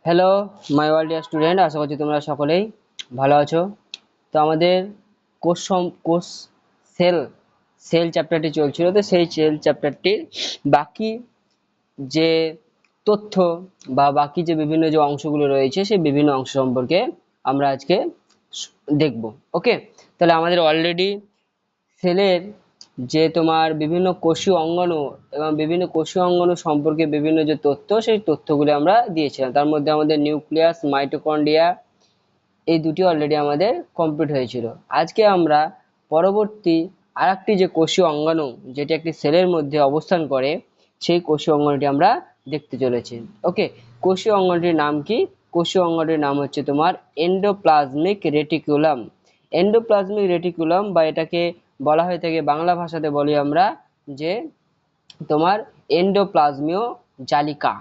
Hello my world dear student, আশা করছি তোমরা সকলেই ভালো আছো। তো আমাদের কোর্স সেল সেল চ্যাপ্টারটি চলছিল। তো সেই সেল চ্যাপ্টারটির বাকি যে তথ্য বা বাকি যে বিভিন্ন যে অংশগুলো রয়েছে সেই বিভিন্ন অংশ সম্পর্কে আমরা আজকে দেখব। ওকে, তাহলে আমাদের অলরেডি সেলের যে তোমার বিভিন্ন কোষীয় অঙ্গাণু এবং বিভিন্ন কোষীয় অঙ্গাণু সম্পর্কে বিভিন্ন যে তথ্য, সেই তথ্যগুলো আমরা দিয়েছিলাম। তার মধ্যে আমাদের নিউক্লিয়াস, মাইটোকন্ড্রিয়া এই দুটি অলরেডি আমাদের কমপ্লিট হয়েছিল। আজকে আমরা পরবর্তী আরেকটি যে কোষীয় অঙ্গাণু যেটি একটি সেলের মধ্যে অবস্থান করে, সেই কোষীয় অঙ্গাণুটি আমরা দেখতে চলেছি। ওকে, কোষীয় অঙ্গাণুটির নাম কি? কোষীয় অঙ্গাণুটির নাম হচ্ছে তোমার এন্ডোপ্লাজমিক রেটিকুলাম। এন্ডোপ্লাজমিক রেটিকুলাম বা এটাকে বলা হয়ে থাকে, বাংলা ভাষাতে বলি আমরা যে তোমার এন্ডোপ্লাজমীয় জালিকা।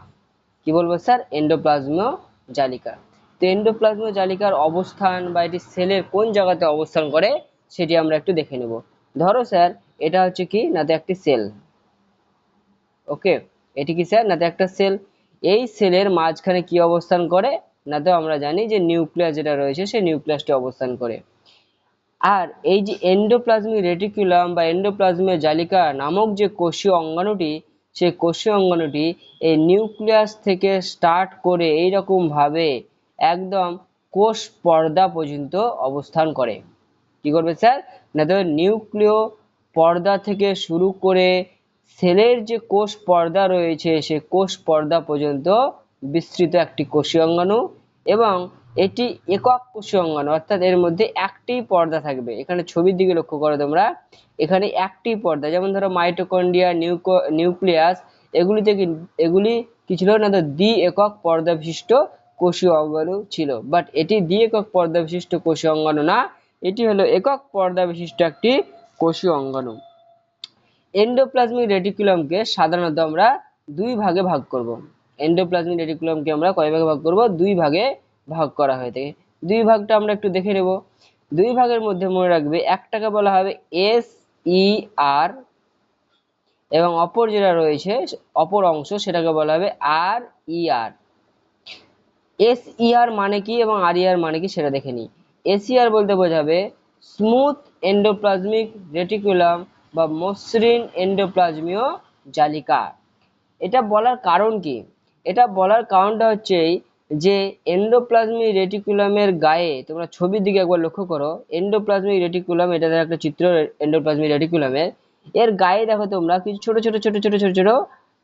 কি বলবো স্যার? এন্ডোপ্লাজমীয় জালিকা। তো এন্ডোপ্লাজমীয় জালিকার অবস্থান বা এটি সেলের কোন জায়গাতে অবস্থান করে সেটি আমরা একটু দেখে নেব। ধরো স্যার, এটা হচ্ছে কি না তো একটি সেল। ওকে, এটি কি স্যার? না তো একটা সেল। এই সেলের মাঝখানে কি অবস্থান করে? না তো আমরা জানি যে নিউক্লিয়াস যেটা রয়েছে সেই নিউক্লিয়াসটি অবস্থান করে। আর এই যে এন্ডোপ্লাজমিক রেটিকুলাম বা এন্ডোপ্লাজমীয় জালিকা নামক যে কোষীয় অঙ্গাণুটি, সেই কোষীয় অঙ্গাণুটি এই নিউক্লিয়াস থেকে স্টার্ট করে এইরকম ভাবে একদম কোষ পর্দা পর্যন্ত অবস্থান করে। কি করবে স্যার? না তো নিউক্লিয় পর্দা থেকে শুরু করে সেলের যে কোষ পর্দা রয়েছে সে কোষ পর্দা পর্যন্ত বিস্তৃত একটি কোষীয় অঙ্গাণু। এবং এটি একক কোষীয় অঙ্গাণু, অর্থাৎ এর মধ্যে একটি পর্দা থাকবে। এখানে ছবির দিকে লক্ষ্য করো তোমরা, এখানে একটি পর্দা। যেমন ধরো মাইটোকন্ড্রিয়া, নিউক্লিয়াস, এগুলি কি ছিল না তো দ্বি একক পর্দা বিশিষ্ট কোষীয় অঙ্গাণু ছিল। বাট এটি দ্বি একক পর্দা বিশিষ্ট কোষীয় অঙ্গাণু না, এটি হলো একক পর্দা বিশিষ্ট একটি কোষীয় অঙ্গাণু। এন্ডোপ্লাজমিক রেটিকুলামকে সাধারণত আমরা দুই ভাগে ভাগ করব। এন্ডোপ্লাজমিক রেটিকুলামকে আমরা কয় ভাগে ভাগ করব? দুই ভাগে ভাগ করা হয়ে থাকে। দুই ভাগটা আমরা একটু দেখে নেব। দুই ভাগের মধ্যে মনে রাখবে, একটাকে বলা হবে এস ই আর এবং অপর যেটা রয়েছে অপর অংশ সেটাকে বলা হবে আর ই আর। এস ই আর মানে কি এবং আর ই আর মানে কি সেটা দেখে নিই। এস ই আর বলতে বোঝাবে স্মুথ এন্ডোপ্লাজমিক রেটিকুলাম বা মসৃণ এন্ডোপ্লাজমীয় জালিকা। এটা বলার কারণ কি? এটা বলার কারণটা হচ্ছে যে এন্ডোপ্লাজমিক রেটিকুলামের গায়ে, তোমরা ছবির দিকে একবার লক্ষ্য করো, এন্ডোপ্লাজমিক রেটিকুলাম, এটা একটা চিত্র এন্ডোপ্লাজমিক রেটিকুলামের। এর গায়ে দেখো তোমরা কিছু ছোট ছোট ছোট ছোট ছোট ছোট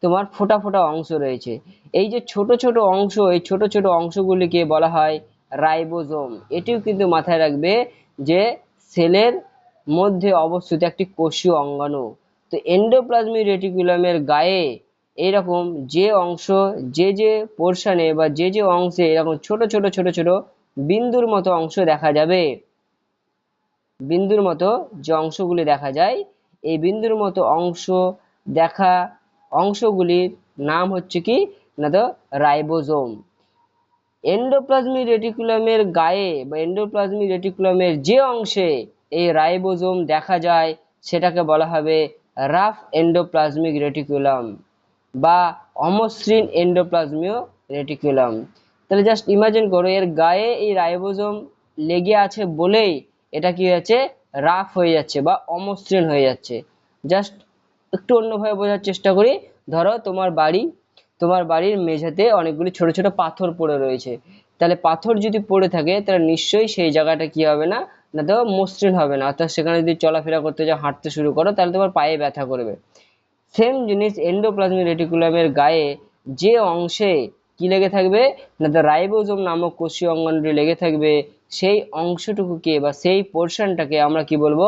তোমার ফোটা ফোটা অংশ রয়েছে। এই যে ছোট ছোট অংশ, এই ছোট ছোট অংশগুলিকে বলা হয় রাইবোজোম। এটিও কিন্তু মাথায় রাখবে যে সেলের মধ্যে অবস্থিত একটি কোষীয় অঙ্গাণু। তো এন্ডোপ্লাজমিক রেটিকুলামের গায়ে এইরকম যে অংশ, যে পোর্শনে বা যে অংশে এরকম ছোট ছোট ছোট ছোট বিন্দুর মতো অংশ দেখা যাবে, বিন্দুর মতো যে অংশগুলি দেখা যায়, এই বিন্দুর মতো অংশ দেখা অংশগুলির নাম হচ্ছে কি না তো রাইবোজোম। এন্ডোপ্লাজমিক রেটিকুলামের গায়ে বা এন্ডোপ্লাজমিক রেটিকুলামের যে অংশে এই রাইবোজোম দেখা যায় সেটাকে বলা হবে রাফ এন্ডোপ্লাজমিক রেটিকুলাম বা অমসৃণ এন্ডোপ্লাজমীয় রেটিকুলাম। তাহলে জাস্ট ইমাজিন করো, এর গায়ে এই রাইবোজোম লেগে আছে বলেই এটা কি হয়েছে? রাফ হয়ে যাচ্ছে বা অমসৃণ হয়ে যাচ্ছে। জাস্ট একটু অন্যভাবে বোঝার চেষ্টা করি। ধরো তোমার বাড়ির মেঝেতে অনেকগুলি ছোট ছোট পাথর পড়ে রয়েছে। তাহলে পাথর যদি পড়ে থাকে তাহলে নিশ্চয়ই সেই জায়গাটা কি হবে না, না তো মসৃণ হবে না। অর্থাৎ সেখানে যদি চলাফেরা করতে যাও, হাঁটতে শুরু করো, তাহলে তোমার পায়ে ব্যথা করবে। সেম জিনিস এন্ডোপ্লাজমিক রেটিকুলামের গায়ে যে অংশে কি লেগে থাকবে না, তো রাইবোজোম নামক কোষীয় অঙ্গাণুটি লেগে থাকবে, সেই অংশটুকুকে বা সেই পোর্শনটাকে আমরা কি বলবো?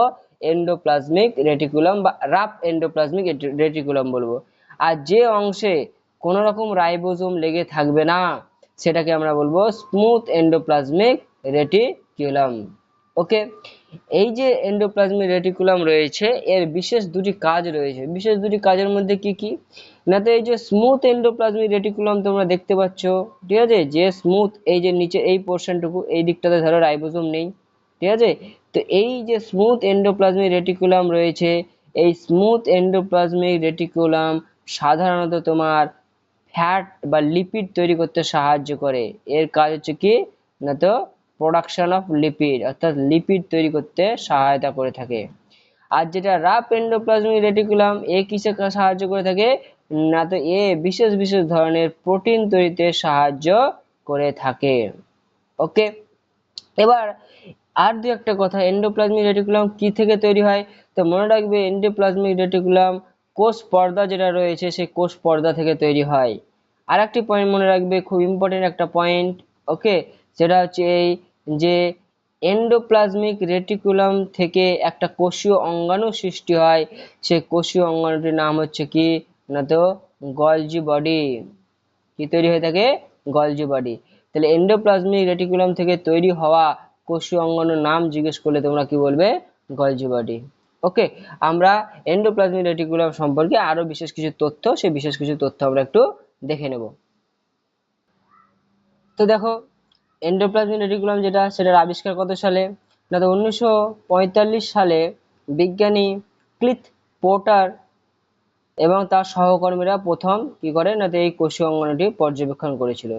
এন্ডোপ্লাজমিক রেটিকুলাম বা রাফ এন্ডোপ্লাজমিক রেটিকুলাম বলবো। আর যে অংশে কোনো রকম রাইবোজোম লেগে থাকবে না সেটাকে আমরা বলবো স্মুথ এন্ডোপ্লাজমিক রেটিকুলাম। ওকে, এই যে এন্ডোপ্লাজমিক রেটিকুলাম রয়েছে এর বিশেষ দুটি কাজ রয়েছে। বিশেষ দুটি কাজের মধ্যে কি কি না, তো এই যে স্মুথ এন্ডোপ্লাজমিক রেটিকুলাম তোমরা দেখতে পাচ্ছ, ঠিক আছে, যে স্মুথ, এই যে নিচে এই পোর্শনটুকু, এই দিকটাতে ধরো রাইবোজোম নেই, ঠিক আছে। তো এই যে স্মুথ এন্ডোপ্লাজমিক রেটিকুলাম রয়েছে, এই স্মুথ এন্ডোপ্লাজমিক রেটিকুলাম সাধারণত তোমার ফ্যাট বা লিপিড তৈরি করতে সাহায্য করে। এর কাজ হচ্ছে কি না তো প্রোডাকশন অফ লিপিড, অর্থাৎ লিপিড তৈরি করতে সহায়তা করে থাকে। আর যেটা রাফ এন্ডোপ্লাজমিক রেটিকুলাম, এ কিসে সাহায্য করে থাকে না তো এ বিশেষ বিশেষ ধরনের প্রোটিন তৈরিতে সাহায্য করে থাকে। ওকে, এবার আর দু একটা কথা, এন্ডোপ্লাজমিক রেটিকুলাম কি থেকে তৈরি হয়? তো মনে রাখবে এন্ডোপ্লাজমিক রেটিকুলাম কোষ পর্দা যেটা রয়েছে সেই কোষ পর্দা থেকে তৈরি হয়। আর একটি পয়েন্ট মনে রাখবে, খুব ইম্পর্টেন্ট একটা পয়েন্ট, ওকে, সেটা হচ্ছে এই যে এন্ডোপ্লাজমিক রেটিকুলাম থেকে একটা কোষীয় অঙ্গাণু সৃষ্টি হয়, সেই কোষীয় অঙ্গাণুটির নাম হচ্ছে কি না তো গলজি বডি। কি তৈরি হয়ে থাকে? Golgi body. তাহলে এন্ডোপ্লাজমিক রেটিকুলাম থেকে তৈরি হওয়া কোষীয় অঙ্গাণুর নাম জিজ্ঞেস করলে তোমরা কি বলবে? Golgi body. ওকে, আমরা এন্ডোপ্লাজমিক রেটিকুলাম সম্পর্কে আরো বিশেষ কিছু তথ্য, সেই বিশেষ কিছু তথ্য আমরা একটু দেখে নেব। তো দেখো, এন্ডোপ্লাজমিক রেটিকুলাম যেটা, সেটার আবিষ্কার কত সালে না তো 1945 সালে বিজ্ঞানী ক্লিথ পোর্টার এবং তার সহকর্মীরা প্রথম কি করে না তো এই কোষীয় অঙ্গাণুটি পর্যবেক্ষণ করেছিল।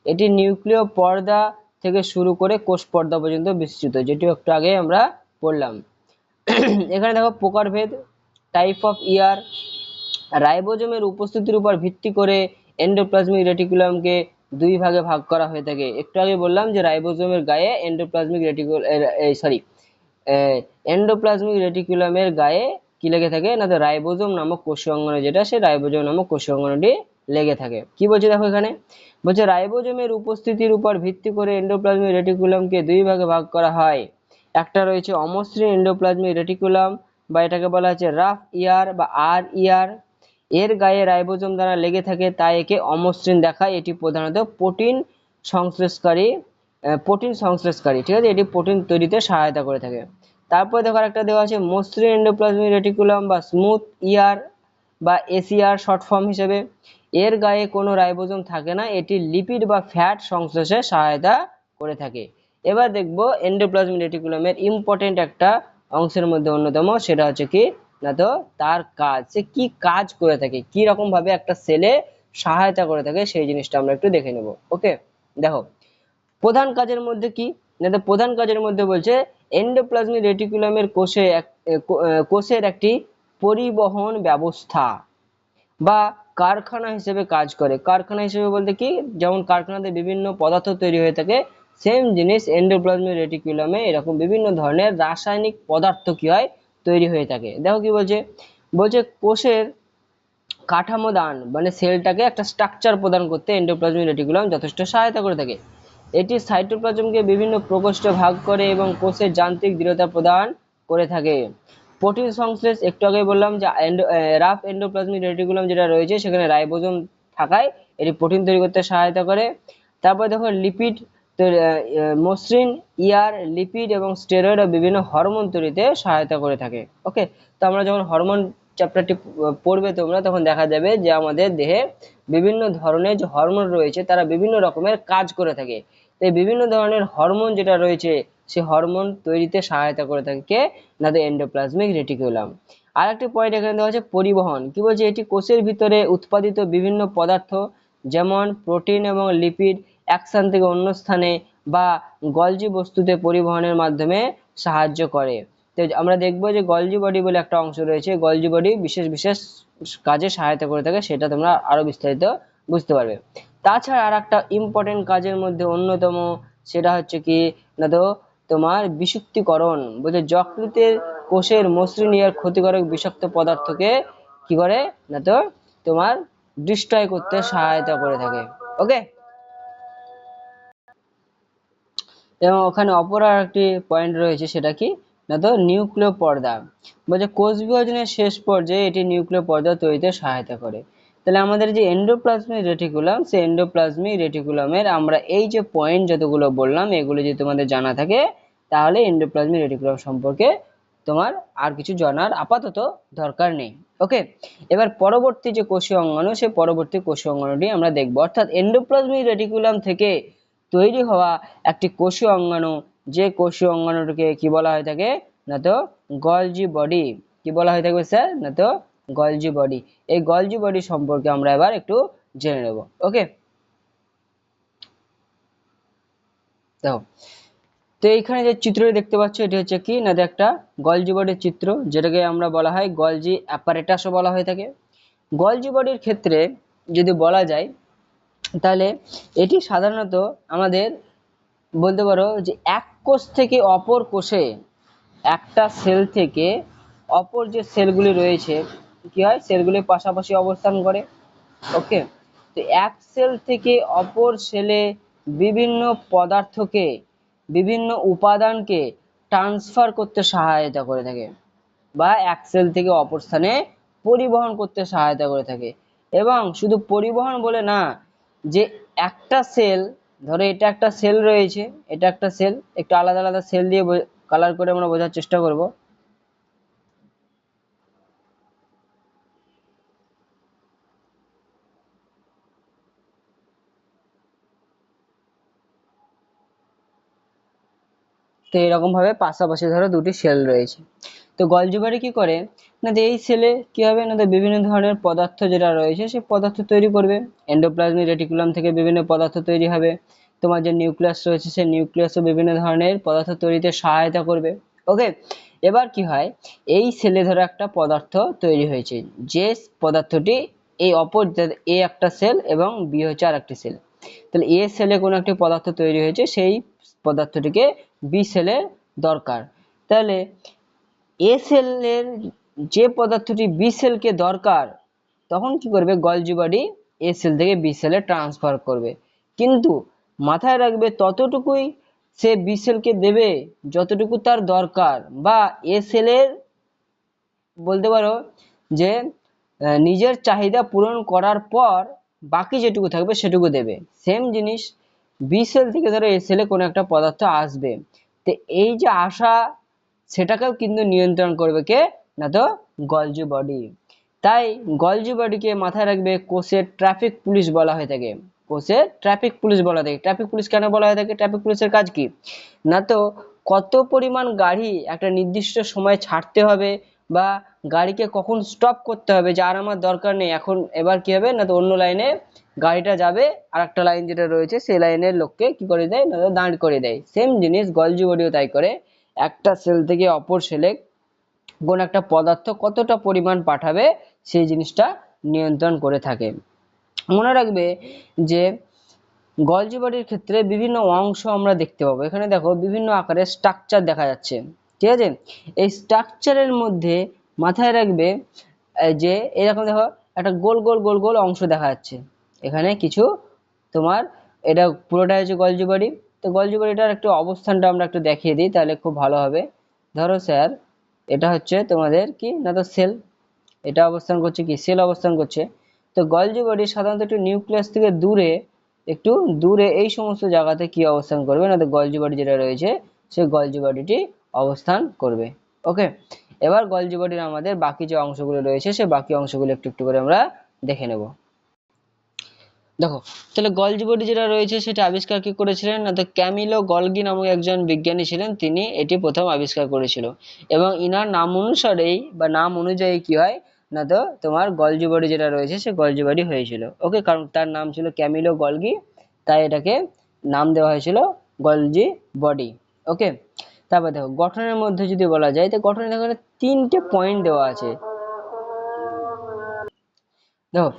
এটি নিউক্লিয় পর্দা থেকে শুরু করে কোষ পর্দা পর্যন্ত বিস্তৃত, যেটি একটু আগে আমরা পড়লাম। এখানে দেখো প্রকারভেদ, টাইপ অফ ইয়ার, রাইবোজোমের উপস্থিতির উপর ভিত্তি করে এন্ডোপ্লাজমিক রেটিকুলামকে দুই ভাগে ভাগ করা হয়ে থাকে। একটু আগে বললাম যে রাইবোজোমের গায়ে এন্ডোপ্লাজমিক রেটিকুল সরি এন্ডোপ্লাজমিক রেটিকুলামের গায়ে কি লেগে থাকে না তো রাইবোজোম নামক কোষীয় অঙ্গাণু, যেটা সেই রাইবোজোম নামক কোষীয় অঙ্গাণুটি লেগে থাকে। কি বলছে দেখো এখানে, বলছে রাইবোজোমের উপস্থিতির উপর ভিত্তি করে এন্ডোপ্লাজমিক রেটিকুলামকে দুই ভাগে ভাগ করা হয়। একটা রয়েছে অমসৃণ এন্ডোপ্লাজমিক রেটিকুলাম, বা এটাকে বলা হচ্ছে রাফ ইয়ার বা আর ইয়ার। এর গায়ে রাইবোজোম দ্বারা লেগে থাকে, তাই একে অমসৃণ দেখায়। এটি প্রধানত প্রোটিন সংশ্লেষকারী, ঠিক আছে, এটি প্রোটিন তৈরিতে সহায়তা করে থাকে। তারপরে দেখো একটা দেওয়া আছে মসৃণ এন্ডোপ্লাজমিক রেটিকুলাম বা স্মুথ ইয়ার বা এসিআর শর্ট ফর্ম হিসেবে। এর গায়ে কোনো রাইবোজোম থাকে না, এটি লিপিড বা ফ্যাট সংশ্লেষে সহায়তা করে থাকে। এবার দেখবো এন্ডোপ্লাজমিক রেটিকুলামের ইম্পর্টেন্ট একটা অংশের মধ্যে অন্যতম, সেটা হচ্ছে কি না তো তার কাজ, সে কি কাজ করে থাকে, কি রকম ভাবে একটা সেলে সহায়তা করে থাকে, সেই জিনিসটা আমরা একটু দেখে নেব। ওকে, দেখো প্রধান কাজের মধ্যে কি না তো প্রধান কাজের মধ্যে বলছে এন্ডোপ্লাজমিক রেটিকুলামের কোষের একটি পরিবহন ব্যবস্থা বা কারখানা হিসেবে কাজ করে। কারখানা হিসেবে বলতে কি, যেমন কারখানাতে বিভিন্ন পদার্থ তৈরি হয়ে থাকে, সেম জিনিস এন্ডোপ্লাজমিক রেটিকুলামে এরকম বিভিন্ন ধরনের রাসায়নিক পদার্থ কি হয় তৈরি হয়ে থাকে। দেখো কি বলছে, বলছে কোষের কাঠামো দান মানে সেলটাকে একটা স্ট্রাকচার প্রদান করতে এন্ডোপ্লাজমিক রেটিকুলাম যথেষ্ট সহায়তা করে থাকে। এটি সাইটোপ্লাজমকে বিভিন্ন প্রকোষ্ঠে ভাগ করে এবং কোষের যান্ত্রিক দৃঢ়তা প্রদান করে থাকে। প্রোটিন সংশ্লেষ, একটু আগে বললাম যে রাফ এন্ডোপ্লাজমিক রেটিকুলাম যেটা রয়েছে সেখানে রাইবোজোম থাকায় এটি প্রোটিন তৈরি করতে সহায়তা করে। তারপর দেখো লিপিড, মসৃণ ইয়ার লিপিড এবং স্টেরয়েড ও বিভিন্ন হরমোন তৈরিতে সহায়তা করে থাকে। ওকে, তো আমরা যখন হরমোন চ্যাপ্টারটি পড়বে তোমরা, তখন দেখা যাবে যে আমাদের দেহে বিভিন্ন ধরনের যে হরমোন রয়েছে তারা বিভিন্ন রকমের কাজ করে থাকে। তাই বিভিন্ন ধরনের হরমোন যেটা রয়েছে সেই হরমোন তৈরিতে সহায়তা করে থাকে না তো এন্ডোপ্লাজমিক রেটিকুলাম। আর একটি পয়েন্ট এখানে দেওয়া আছে পরিবহন, কি বলছে, এটি কোষের ভিতরে উৎপাদিত বিভিন্ন পদার্থ যেমন প্রোটিন এবং লিপিড এক স্থান থেকে অন্য স্থানে বা গলজি বস্তুতে পরিবহনের মাধ্যমে সাহায্য করে। তো আমরা দেখবো যে গলজি বডি বলে একটা অংশ রয়েছে, গলজি বডি বিশেষ বিশেষ কাজে সহায়তা করে থাকে, সেটা তোমরা আরো বিস্তারিত বুঝতে পারবে। তাছাড়া আর একটা ইম্পর্টেন্ট কাজের মধ্যে অন্যতম, সেটা হচ্ছে কি না তো তোমার বিশুক্তিকরণ, বলছে যকৃতের কোষের মসৃণ ইয়ার ক্ষতিকারক বিষাক্ত পদার্থকে কি করে না তো তোমার ডিস্ট্রয় করতে সহায়তা করে থাকে। ওকে, এবং ওখানে অপর আর একটি পয়েন্ট রয়েছে, সেটা কি না তো নিউক্লিয় পর্দা, বলছে কোষ বিভাজনের শেষ পর্যায়ে এটি নিউক্লিয় পর্দা তৈরিতে সহায়তা করে। তাহলে আমাদের যে এন্ডোপ্লাজমিক রেটিকুলাম, সেই এন্ডোপ্লাজমিক রেটিকুলামের আমরা এই যে পয়েন্ট যতগুলো বললাম এগুলো যদি তোমাদের জানা থাকে, তাহলে এন্ডোপ্লাজমিক রেটিকুলাম সম্পর্কে তোমার আর কিছু জানার আপাতত দরকার নেই। ওকে, এবার পরবর্তী যে কোষীয় অঙ্গাণু, সেই পরবর্তী কোষীয় অঙ্গাণুটি আমরা দেখবো, অর্থাৎ এন্ডোপ্লাজমিক রেটিকুলাম থেকে তৈরি হওয়া একটি কোষীয় অঙ্গাণু, যে কোষীয় অঙ্গাণুটিকে কি বলা হয়ে থাকে না তো গলজি বডি। কি বলা হয়ে থাকবে স্যার না তো গলজি বডি। এই গলজি বডি সম্পর্কে আমরা এবার একটু জেনে নেব। ওকে, দেখো তো এইখানে যে চিত্রটি দেখতে পাচ্ছ এটি হচ্ছে কি না, একটা গলজি বডির চিত্র, যেটাকে আমরা বলা হয় গলজি অ্যাপারেটাসও বলা হয়ে থাকে। গলজি বডির ক্ষেত্রে যদি বলা যায় তাহলে এটি সাধারণত আমাদের বলতে পারো যে এক কোষ থেকে অপর কোষে, একটা সেল থেকে অপর যে সেলগুলি রয়েছে কি হয়, সেলগুলি পাশাপাশি অবস্থান করে। ওকে, তো এক সেল থেকে অপর সেলে বিভিন্ন পদার্থকে, বিভিন্ন উপাদানকে ট্রান্সফার করতে সহায়তা করে থাকে, বা এক সেল থেকে অপর স্থানে পরিবহন করতে সহায়তা করে থাকে। এবং শুধু পরিবহন বলে না, যে একটা সেল, ধরো এটা একটা সেল রয়েছে, এটা একটা সেল, একটু আলাদা আলাদা সেল দিয়ে কালার করে আমরা বোঝার চেষ্টা করব। তো এরকম ভাবে পাশাপাশি ধরো দুটি সেল রয়েছে। তো গলজি বডি কি করে না, এই সেলে কি হবে না, বিভিন্ন ধরনের পদার্থ যেটা রয়েছে সেই পদার্থ তৈরি করবে। এন্ডোপ্লাজমিক রেটিকুলাম থেকে বিভিন্ন পদার্থ তৈরি হবে। তোমার যে নিউক্লিয়াস রয়েছে সেই নিউক্লিয়াসও বিভিন্ন ধরনের পদার্থ তৈরিতে সহায়তা করবে। ওকে, এবার কি হয়, এই সেলে ধরো একটা পদার্থ তৈরি হয়েছে, যে পদার্থটি এই অপর এ একটা সেল এবং বি হচ্ছে আর একটি সেল, তাহলে এ সেলে কোনো একটি পদার্থ তৈরি হয়েছে, সেই পদার্থটিকে বি সেলের দরকার। তাহলে এ সেলের যে পদার্থটি বি সেলকে দরকার, তখন কি করবে গলজি বডি এ সেল থেকে বি সেলে ট্রান্সফার করবে। কিন্তু মাথায় রাখবে ততটুকুই সে বি সেলকে দেবে যতটুকু তার দরকার, বা এ সেলের বলতে পারো যে নিজের চাহিদা পূরণ করার পর বাকি যেটুকু থাকবে সেটুকু দেবে। সেম জিনিস বি সেল থেকে ধরো এ সেলে কোনো একটা পদার্থ আসবে, তো এই যে আসা সেটাকেও কিন্তু নিয়ন্ত্রণ করবে কে না, তো গলজি বডি। তাই গলজি বডিকে মাথায় রাখবে কোষের ট্রাফিক পুলিশ বলা হয়ে থাকে। কোষের ট্রাফিক পুলিশ বলা থাকে। ট্রাফিক পুলিশ কেন বলা হয়ে থাকে? ট্রাফিক পুলিশের কাজ কি না, তো কত পরিমাণ গাড়ি একটা নির্দিষ্ট সময় ছাড়তে হবে, বা গাড়িকে কখন স্টপ করতে হবে, যে আর আমার দরকার নেই এখন, এবার কি হবে না, তো অন্য লাইনে গাড়িটা যাবে, আর একটা লাইন যেটা রয়েছে সেই লাইনের লোককে কি করে দেয় না, তো দাঁড় করে দেয়। সেম জিনিস গলজি বডিও তাই করে, একটা সেল থেকে অপর সেলে কোন একটা পদার্থ কতটা পরিমাণ পাঠাবে সেই জিনিসটা নিয়ন্ত্রণ করে থাকে। মনে রাখবে যে গলজি বডির ক্ষেত্রে বিভিন্ন অংশ আমরা দেখতে পাবো। এখানে দেখো বিভিন্ন আকারের স্ট্রাকচার দেখা যাচ্ছে, ঠিক আছে? এই স্ট্রাকচারের মধ্যে মাথায় রাখবে যে এরকম দেখো একটা গোল গোল গোল গোল অংশ দেখা যাচ্ছে এখানে কিছু তোমার, এটা পুরোটা হচ্ছে গলজি বডি। তো গলজি বডিটার একটু অবস্থানটা আমরা একটু দেখিয়ে দিই তাহলে খুব ভালো হবে। ধরো স্যার এটা হচ্ছে তোমাদের কি না, তো সেল, এটা অবস্থান করছে কি, সেল অবস্থান করছে। তো গলজি বডি সাধারণত একটু নিউক্লিয়াস থেকে দূরে, একটু দূরে এই সমস্ত জায়গাতে কি অবস্থান করবে না, তো গলজি বডি যেটা রয়েছে সেই গলজি বডিটি অবস্থান করবে। ওকে, এবার গলজি বডির আমাদের বাকি যে অংশগুলো রয়েছে সে বাকি অংশগুলো একটু একটু করে আমরা দেখে নেব। দেখো তাহলে গলজি বডি যেটা রয়েছে সেটা আবিষ্কার কি করেছিলেন না, তো ক্যামিলো গলগি নামক একজন বিজ্ঞানী ছিলেন, তিনি এটি প্রথম আবিষ্কার করেছিল। এবং ইনার নাম অনুসারেই বা নাম অনুযায়ী কি হয় না, তো তোমার গলজি বডি যেটা রয়েছে সে গলজি বডি হয়েছিল। ওকে, কারণ তার নাম ছিল ক্যামিলো গলগি, তাই এটাকে নাম দেওয়া হয়েছিল গলজি বডি। ওকে, তারপর দেখো গঠনের মধ্যে যদি বলা যায়, তো গঠনে দেখো তিনটে পয়েন্ট দেওয়া আছে। দেখো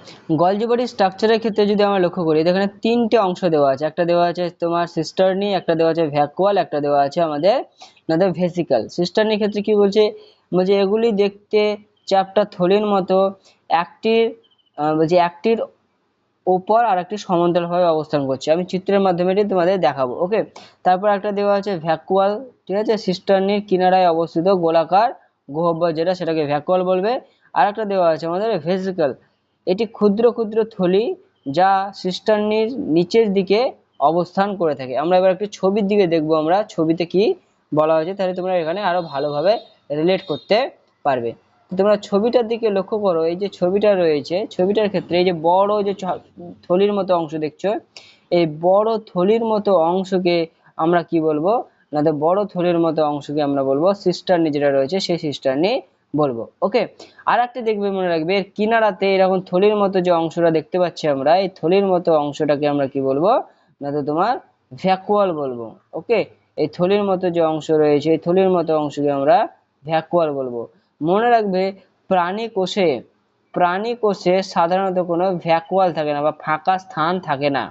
গলজি বডির স্ট্রাকচারের ক্ষেত্রে যদি আমরা লক্ষ্য করি, এখানে তিনটে অংশ দেওয়া আছে। একটা দেওয়া আছে তোমার সিস্টার্নি, একটা দেওয়া আছে ভ্যাকুয়াল, একটা দেওয়া আছে আমাদের ভেসিকল। সিস্টার্নির ক্ষেত্রে কি বলছে, বলছে এগুলি দেখতে চ্যাপ্টা থলির মতো, একটির বলছে একটির ওপর আর একটি সমান্তরালভাবে অবস্থান করছে। আমি চিত্রের মাধ্যমে এটি তোমাদের দেখাবো। ওকে, তারপর একটা দেওয়া আছে ভ্যাকুয়াল, ঠিক আছে, সিস্টার্নির কিনারায় অবস্থিত গোলাকার গহ্বর যেটা, সেটাকে ভ্যাকুয়াল বলবে। আর একটা দেওয়া আছে আমাদের ভেসিকল, এটি ক্ষুদ্র ক্ষুদ্র থলি যা সিস্টার্নির নিচের দিকে অবস্থান করে থাকে। আমরা এবার একটু ছবির দিকে দেখবো, আমরা ছবিতে কি বলা হয়েছে, তাহলে তোমরা এখানে আরো ভালোভাবে রিলেট করতে পারবে। তোমরা ছবিটার দিকে লক্ষ্য করো, এই যে ছবিটা রয়েছে, ছবিটার ক্ষেত্রে এই যে বড় যে থলির মতো অংশ দেখছো, এই বড় থলির মতো অংশকে আমরা কি বলবো না, তো বড় থলির মতো অংশকে আমরা বলবো সিস্টার্নি, যেটা রয়েছে সেই সিস্টার্নি বলবো। ওকে, আর একটা দেখবে, মনে রাখবে এর কিনারাতে এরকম থলির মতো যে অংশটা দেখতে পাচ্ছি আমরা, এই থলির মতো অংশটাকে আমরা কি বলবো না, তো তোমার ভ্যাকুয়াল বলবো। ওকে, এই থলির মতো যে অংশ রয়েছে, এই থলির মতো অংশকে আমরা ভ্যাকুয়াল বলবো। মনে রাখবে প্রাণী কোষে সাধারণত কোনো ভ্যাকুয়াল থাকে না বা ফাঁকা স্থান থাকে না,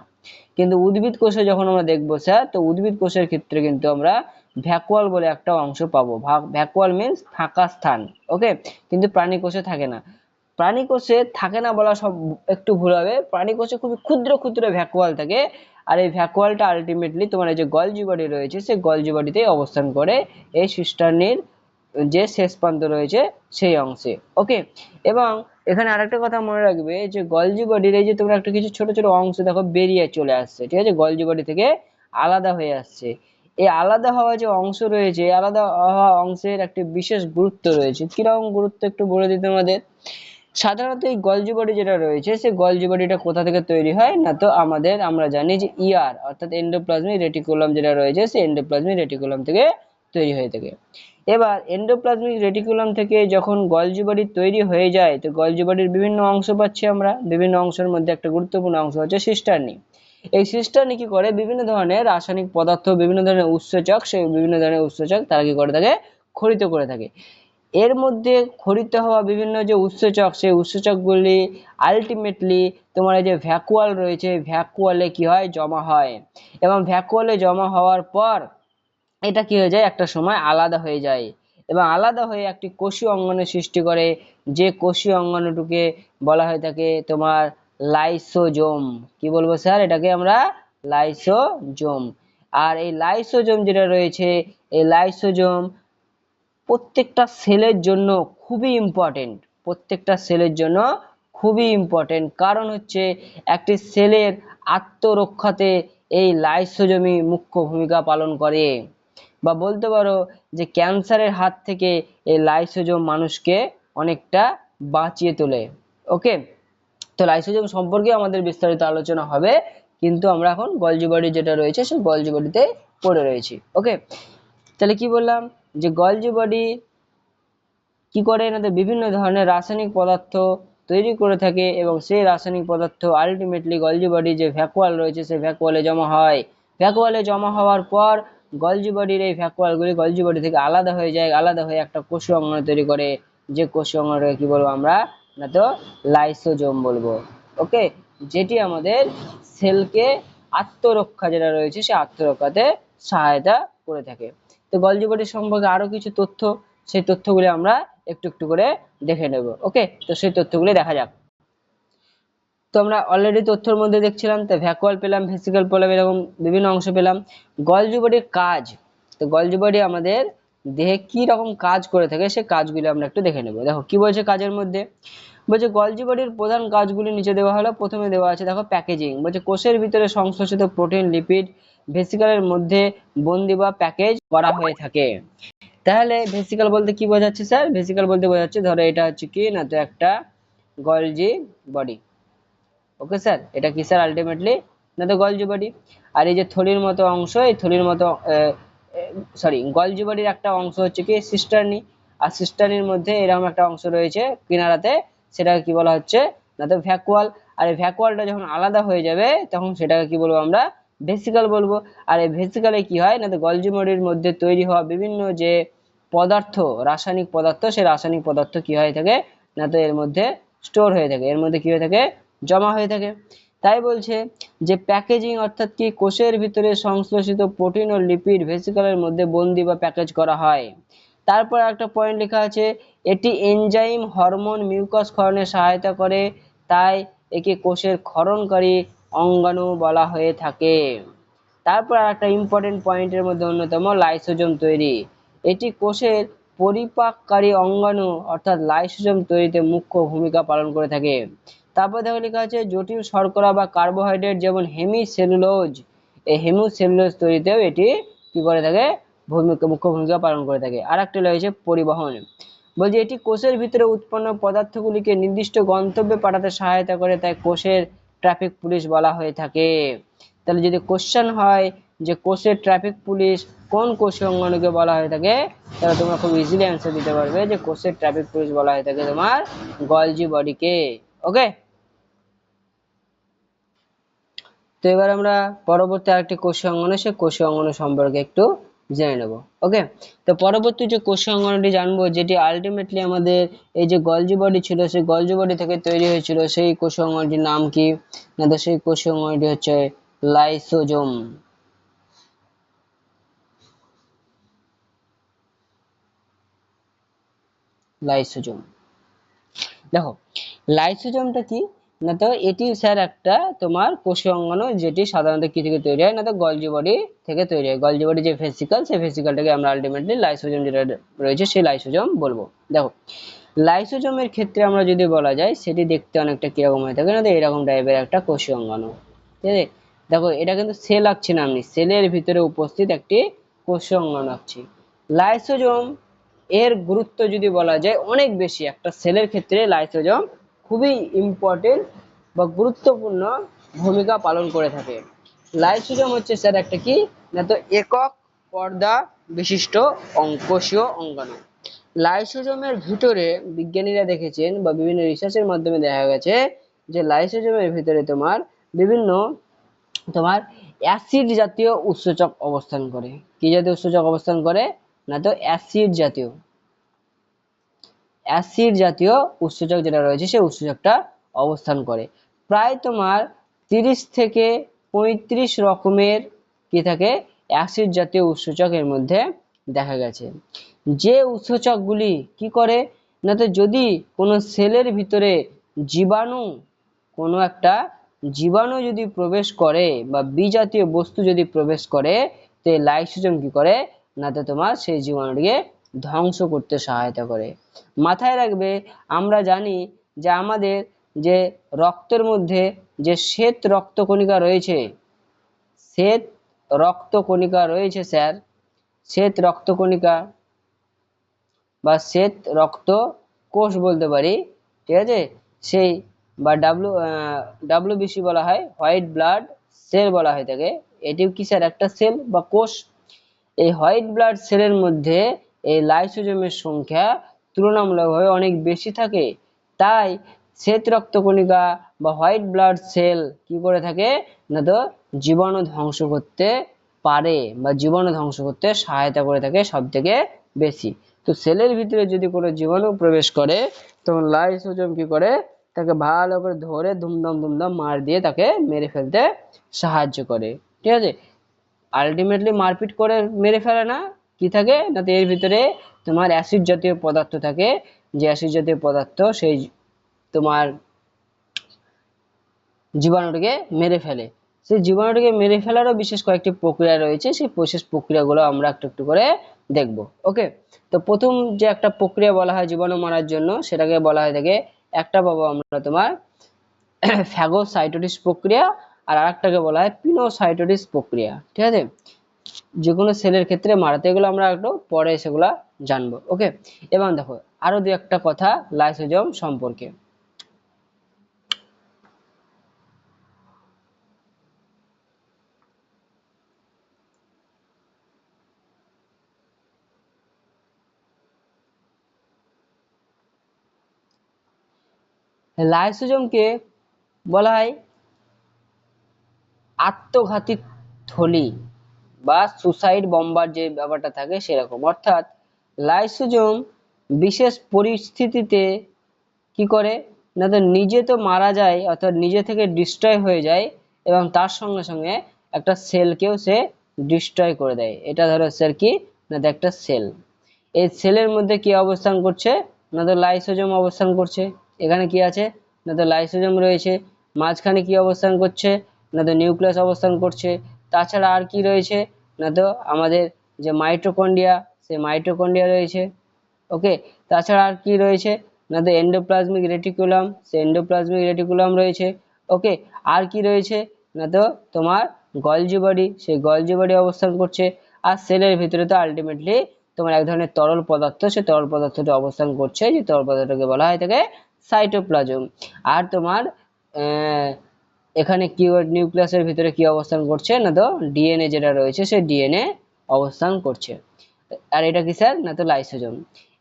কিন্তু উদ্ভিদ কোষে যখন আমরা দেখবো স্যার, তো উদ্ভিদ কোষের ক্ষেত্রে কিন্তু আমরা ভ্যাকুয়াল বলে একটা অংশ পাবো। ভ্যাকুয়াল মিন্স ফাঁকা স্থান। ওকে, কিন্তু প্রাণী কোষে থাকে না। প্রাণী কোষে থাকে না বলা সব একটু ভুল হবে, প্রাণী কোষে খুবই ক্ষুদ্র ক্ষুদ্র ভ্যাকুয়াল থাকে। আর এই ভ্যাকুয়ালটা আলটিমেটলি তোমার এই যে গলজি বডি রয়েছে, সেই গলজি বডিতেই অবস্থান করে, এই সিস্টার্নির যে শেষ প্রান্ত রয়েছে সেই অংশে। ওকে, এবং এখানে আরেকটা কথা মনে রাখবে যে গলজি বডির এই যে তোমরা একটা কিছু ছোট ছোট অংশ দেখো বেরিয়ে চলে আসছে, ঠিক আছে, গলজি বডি থেকে আলাদা হয়ে আসছে। এই আলাদা হওয়া যে অংশ রয়েছে, আলাদা হওয়া অংশের একটি বিশেষ গুরুত্ব রয়েছে। কিরকম গুরুত্ব একটু বলে দিই তোমাদের। সাধারণত এই গলজি বডি যেটা রয়েছে, সেই গলজি বডিটা কোথা থেকে তৈরি হয় না, তো আমরা জানি যে ইয়ার অর্থাৎ এন্ডোপ্লাজমিক রেটিকুলাম যেটা রয়েছে, সেই এন্ডোপ্লাজমিক রেটিকুলাম থেকে তৈরি হয়ে থাকে। এবার এন্ডোপ্লাজমিক রেটিকুলাম থেকে যখন গলজি বডি তৈরি হয়ে যায়, তো গলজি বডির বিভিন্ন অংশ পাচ্ছি আমরা। বিভিন্ন অংশের মধ্যে একটা গুরুত্বপূর্ণ অংশ হচ্ছে সিস্টার্নি। এই সিস্টার্নি কি করে, বিভিন্ন ধরনের রাসায়নিক পদার্থ, বিভিন্ন ধরনের উৎসেচক, সেই বিভিন্ন ধরনের উৎসেচক তারা কি করে থাকে, খরিত করে থাকে। এর মধ্যে খরিত হওয়া বিভিন্ন যে উৎসেচক, সেই উৎসেচকগুলি আলটিমেটলি তোমার এই যে ভ্যাকুয়াল রয়েছে, ভ্যাকুয়ালে কি হয়, জমা হয়। এবং ভ্যাকুয়ালে জমা হওয়ার পর এটা কি হয়ে যায়, একটা সময় আলাদা হয়ে যায়, এবং আলাদা হয়ে একটি কোষীয় অঙ্গনের সৃষ্টি করে, যে কোষীয় অঙ্গনটিকে বলা হয়ে থাকে তোমার লাইসোজোম। কি বলবো স্যার, এটাকে আমরা লাইসোজোম। আর এই লাইসোজোম যেটা রয়েছে, এই লাইসোজোম প্রত্যেকটা সেলের জন্য খুবই ইম্পর্টেন্ট। প্রত্যেকটা সেলের জন্য খুবই ইম্পর্টেন্ট, কারণ হচ্ছে একটি সেলের আত্মরক্ষাতে এই লাইসোজোমই মুখ্য ভূমিকা পালন করে। বা বলতে পারো যে ক্যান্সারের হাত থেকে এই লাইসোজোম মানুষকে অনেকটা বাঁচিয়ে তোলে। ওকে, তো লাইসোজোম সম্পর্কে আমাদের বিস্তারিত আলোচনা হবে, কিন্তু আমরা এখন গলজি বডি যেটা রয়েছে সেই গলজি বডিতে পড়ে রয়েছি। ওকে, তাহলে কি বললাম যে গলজি বডি কি করে না, বিভিন্ন ধরনের রাসায়নিক পদার্থ তৈরি করে থাকে, এবং সেই রাসায়নিক পদার্থ আলটিমেটলি গলজি বডি যে ভ্যাকুয়াল রয়েছে সেই ভ্যাকুয়ালে জমা হয়। ভ্যাকুয়ালে জমা হওয়ার পর গলজি বডির এই ভ্যাকুয়ালগুলি গলজি বডি থেকে আলাদা হয়ে যায়, আলাদা হয়ে একটা কোষীয় অঙ্গ তৈরি করে, যে কোষীয় অঙ্গটাকে কি বলবো আমরা না, তো লাইসোজোম বলবো। ওকে, যেটি আমাদের সেলকে আত্মরক্ষা যেটা রয়েছে সেই আত্মরক্ষাতে সহায়তা করে থাকে। তো গলজি বডি সম্পর্কে আরো কিছু তথ্য, সেই তথ্যগুলি আমরা একটু একটু করে দেখে নেব। ওকে, তো সেই তথ্যগুলি দেখা যাক। তো আমরা অলরেডি তথ্যের মধ্যে দেখছিলাম, তো ভ্যাকুয়াল পেলাম, ভেসিকল পেলাম, এরকম বিভিন্ন অংশ পেলাম। গলজি বডির কাজ, তো গলজি বডি আমাদের দেহে কি রকম কাজ করে থাকে সেই কাজগুলি আমরা একটু দেখে নেব। দেখো কি বলছে কাজের মধ্যে, বলছে গলজি বডির প্রধান কাজগুলি নিচে দেওয়া হলো। প্রথমে দেওয়া আছে দেখো প্যাকেজিং, বলছে কোষের ভিতরে সংশ্লেষিত প্রোটিন, লিপিড ভেসিকলের মধ্যে বন্দি বা প্যাকেজ করা হয়ে থাকে। তাহলে ভেসিকল বলতে কি বোঝাচ্ছে স্যার, ভেসিকল বলতে বোঝাচ্ছে ধরো এটা হচ্ছে কি না, তো একটা গলজি বডি। ওকে স্যার, এটা কি স্যার আলটিমেটলি না, তো গলজি বডি। আর এই যে থলির মতো অংশ, এই থলির মতো সরি, গলজি বডির একটা অংশ হচ্ছে কি সিস্টার্নি। আর সিস্টার্নির মধ্যে এরকম একটা অংশ রয়েছে কিনারাতে, সেটাকে কি বলা হচ্ছে না, তো ভ্যাকুয়াল। আর এই ভ্যাকুয়ালটা যখন আলাদা হয়ে যাবে তখন সেটাকে কি বলবো আমরা, ভেসিকল বলবো। আর এই ভেসিকলে কি হয় না, তো গলজি বডির মধ্যে তৈরি হওয়া বিভিন্ন যে পদার্থ, রাসায়নিক পদার্থ, সেই রাসায়নিক পদার্থ কি হয়ে থাকে না, তো এর মধ্যে স্টোর হয়ে থাকে, এর মধ্যে কি হয়ে থাকে, জমা হয়ে থাকে। তাই বলছে যে প্যাকেজিং অর্থাৎ কি, কোষের ভিতরে সংশ্লেষিত প্রোটিন ও লিপিড ভেসিকলের মধ্যে বন্দি বা প্যাকেজ করা হয়। তারপর একটা পয়েন্ট লেখা আছে, এটি এনজাইম, হরমোন, মিউকাস ক্ষরণে সহায়তা করে, তাই একে কোষের ক্ষরণকারী অঙ্গাণু বলা হয়ে থাকে। তারপর একটা ইম্পর্টেন্ট পয়েন্টের মধ্যে অন্যতম লাইসোজোম তৈরি। এটি কোষের পরিপাককারী অঙ্গাণু অর্থাৎ লাইসোজোম তৈরিতে মুখ্য ভূমিকা পালন করে থাকে। তারপর দেখো লেখা আছে জটিল শর্করা বা কার্বোহাইড্রেট যেমন হেমিসেলুলোজ, এই হেমিসেলুলোজ তৈরিতেও এটি কি করে থাকে, মুখ্য ভূমিকা পালন করে থাকে। আর একটা রয়েছে পরিবহন, বলছে এটি কোষের ভিতরে উৎপন্ন পদার্থগুলিকে নির্দিষ্ট গন্তব্যে পাঠাতে সহায়তা করে, তাই কোষের ট্রাফিক পুলিশ বলা হয়ে থাকে। তাহলে যদি কোশ্চেন হয় যে কোষের ট্রাফিক পুলিশ কোন কোষীয় অঙ্গাণুকে বলা হয়ে থাকে, তাহলে তোমরা খুব ইজিলি অ্যান্সার দিতে পারবে যে কোষের ট্রাফিক পুলিশ বলা হয়ে থাকে তোমার গলজি বডিকে। ওকে, তো এবার আমরা পরবর্তী আরেকটি কোষীয় অঙ্গাণু, সেই কোষীয় অঙ্গাণু সম্পর্কে একটু জেনে নেব। ওকে, তো পরবর্তী যে কোষীয় অঙ্গাণুটি জানবো, যেটি আলটিমেটলি আমাদের এই যে গলজি বডি ছিল সেই গলজি বডি থেকে তৈরি হয়েছিল, সেই কোষীয় অঙ্গাণুটির নাম কি না, তো সেই কোষীয় অঙ্গাণুটি হচ্ছে লাইসোজোম। লাইসোজোম, দেখো লাইসোজোমটা কি না, তো এটি স্যার একটা তোমার কোষীয় অঙ্গাণু যেটি সাধারণত কি থেকে তৈরি হয় না, তো গলজি বডি থেকে তৈরি হয়। গলজি বডি যে ভেসিকল, সেই ভেসিকলটাকে আমরা আলটিমেটলি লাইসোজোম যেটা রয়েছে সেই লাইসোজোম বলবো। দেখো লাইসোজোমের ক্ষেত্রে আমরা যদি বলা যায় সেটি দেখতে অনেকটা কিরকম হয়ে থাকে না, তো এরকম টাইপের একটা কোষীয় অঙ্গাণু। ঠিক আছে, দেখো এটা কিন্তু সেল আঁকছি না আমি, সেলের ভিতরে উপস্থিত একটি কোষীয় অঙ্গাণু আঁকছি। লাইসোজোম এর গুরুত্ব যদি বলা যায় অনেক বেশি, একটা সেলের ক্ষেত্রে লাইসোজোম খুবই ইম্পর্টেন্ট বা গুরুত্বপূর্ণ ভূমিকা পালন করে থাকে। লাইসোজোম হচ্ছে স্যার একটা কি না, তো একক পর্দা বিশিষ্ট কোষীয় অঙ্গাণু। লাইসোজোমের ভিতরে বিজ্ঞানীরা দেখেছেন বা বিভিন্ন রিসার্চের মাধ্যমে দেখা গেছে যে লাইসোজোমের ভিতরে তোমার বিভিন্ন তোমার অ্যাসিড জাতীয় উৎসেচক অবস্থান করে। কি জাতীয় উৎসেচক অবস্থান করে না, তো অ্যাসিড জাতীয় উৎসেচক যেটা রয়েছে সেই উৎসেচকটা অবস্থান করে। প্রায় তোমার 30 থেকে 35 রকমের কি থাকে অ্যাসিড জাতীয় উৎসেচক এর মধ্যে দেখা গেছে। যে উৎসেচকগুলি কি করে না, তো যদি কোনো সেলের ভিতরে জীবাণু, কোনো একটা জীবাণু যদি প্রবেশ করে বা বিজাতীয় বস্তু যদি প্রবেশ করে, তো লাইসোজোম কি করে না, তো তোমার সেই জীবাণুটিকে ধ্বংস করতে সহায়তা করে। মাথায় রাখবে, আমরা জানি যে আমাদের যে রক্তের মধ্যে যে শ্বেত রক্তকণিকা রয়েছে, শ্বেত রক্তকণিকা রয়েছে স্যার, শ্বেত রক্তকণিকা বা শ্বেত রক্ত কোষ বলতে পারি, ঠিক আছে, সেই বা ডাব্লিউবিসি বলা হয়, হোয়াইট ব্লাড সেল বলা হয় থাকে। এটিও কি স্যার একটা সেল বা কোষ। এই হোয়াইট ব্লাড সেলের মধ্যে এই লাইসোজোমের সংখ্যা তুলনামূলকভাবে অনেক বেশি থাকে। তাই শ্বেত রক্তকণিকা বা হোয়াইট ব্লাড সেল কি করে থাকে না, তো জীবাণু ধ্বংস করতে পারে বা জীবাণু ধ্বংস করতে সহায়তা করে থাকে সব থেকে বেশি। তো সেলের ভিতরে যদি কোনো জীবাণু প্রবেশ করে, তখন লাইসোজোম কি করে তাকে ভালো করে ধরে ধুমধাম ধুমধাম মার দিয়ে তাকে মেরে ফেলতে সাহায্য করে। ঠিক আছে, আলটিমেটলি মারপিট করে মেরে ফেলে না, কি থাকে না, এর ভিতরে তোমার অ্যাসিড জাতীয় পদার্থ থাকে, যে অ্যাসিড জাতীয় পদার্থ সেই তোমার জীবাণুটিকে মেরে ফেলে। সেই জীবাণুটিকে মেরে ফেলারও বিশেষ কয়েকটি প্রক্রিয়া রয়েছে, সেই বিশেষ প্রক্রিয়াগুলো আমরা একটু একটু করে দেখব। ওকে, তো প্রথম যে একটা প্রক্রিয়া বলা হয় জীবাণু মারার জন্য, সেটাকে বলা হয় থাকে, একটা পাবো আমরা তোমার ফ্যাগোসাইটোসিস প্রক্রিয়া, আর আরেকটাকে বলা হয় পিনোসাইটোসিস প্রক্রিয়া। ঠিক আছে, যে কোনো সেলের ক্ষেত্রে মারাতে, এগুলো আমরা একটু পরে সেগুলা জানবো। ওকে, এবং দেখো আরো দু একটা কথা লাইসোজোম সম্পর্কে। লাইসোজোমকে বলা হয় আত্মঘাতী থলি বা সুসাইড বম্বার যে ব্যাপারটা থাকে সেরকম। অর্থাৎ লাইসোজোম বিশেষ পরিস্থিতিতে কি করে না, তো নিজে তো মারা যায়, অর্থাৎ নিজে থেকে ডিস্ট্রয় হয়ে যায়, এবং তার সঙ্গে সঙ্গে একটা সেলকেও সে ডিস্ট্রয় করে দেয়। এটা ধরো স্যার কি না, তো একটা সেল, এই সেলের মধ্যে কি অবস্থান করছে না, তো লাইসোজোম অবস্থান করছে। এখানে কি আছে না, তো লাইসোজোম রয়েছে। মাঝখানে কি অবস্থান করছে না, তো নিউক্লিয়াস অবস্থান করছে। তাছাড়া আর কি রয়েছে না, তো আমাদের যে মাইটোকন্ড্রিয়া, সেই মাইটোকন্ড্রিয়া রয়েছে। ওকে, তাছাড়া আর কি রয়েছে না, তো এন্ডোপ্লাজমিক রেটিকুলাম, সেই এন্ডোপ্লাজমিক রেটিকুলাম রয়েছে। ওকে, আর কি রয়েছে না, তো তোমার গলজি বডি, সেই গলজি বডি অবস্থান করছে। আর সেলের ভিতরে তো আলটিমেটলি তোমার এক ধরনের তরল পদার্থ, সেই তরল পদার্থটি অবস্থান করছে, যে তরল পদার্থকে বলা হয় থাকে সাইটোপ্লাজম। আর তোমার এখানে কি নিউক্লিয়াসের ভিতরে কি অবস্থান করছে না তো ডিএনএ যেটা রয়েছে সেই ডিএনএ অবস্থান করছে। আর এটা কি স্যার না তো লাইসোজোম।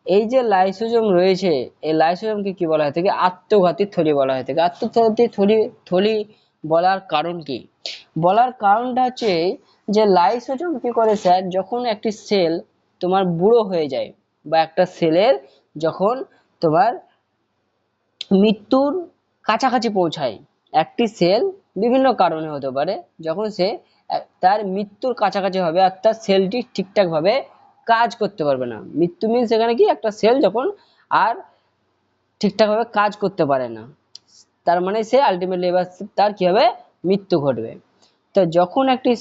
এই যে লাইসোজোম রয়েছে এই লাইসোজোমকে কি বলা হয় থাকে আত্মঘাতী থলি বলা হয় থাকে। আত্মঘাতী থলি থলি বলার কারণ কি? বলার কারণটা হচ্ছে যে লাইসোজোম কি করে স্যার, যখন একটি সেল তোমার বুড়ো হয়ে যায় বা একটা সেলের যখন তোমার মৃত্যুর কাছাকাছি পৌঁছায়, একটি সেল বিভিন্ন কারণে হতে পারে, যখন সে তার মৃত্যুর কাছাকাছি হবে অর্থাৎ সেলটি ঠিকঠাক ভাবে কাজ করতে পারবে না। মৃত্যু মিনস এখানে কি একটা সেল যখন আর ঠিকঠাক ভাবে কাজ করতে পারে না, তার মানে সে আলটিমেটলি এবার তার কি হবে মৃত্যু ঘটবে। তো যখন একটি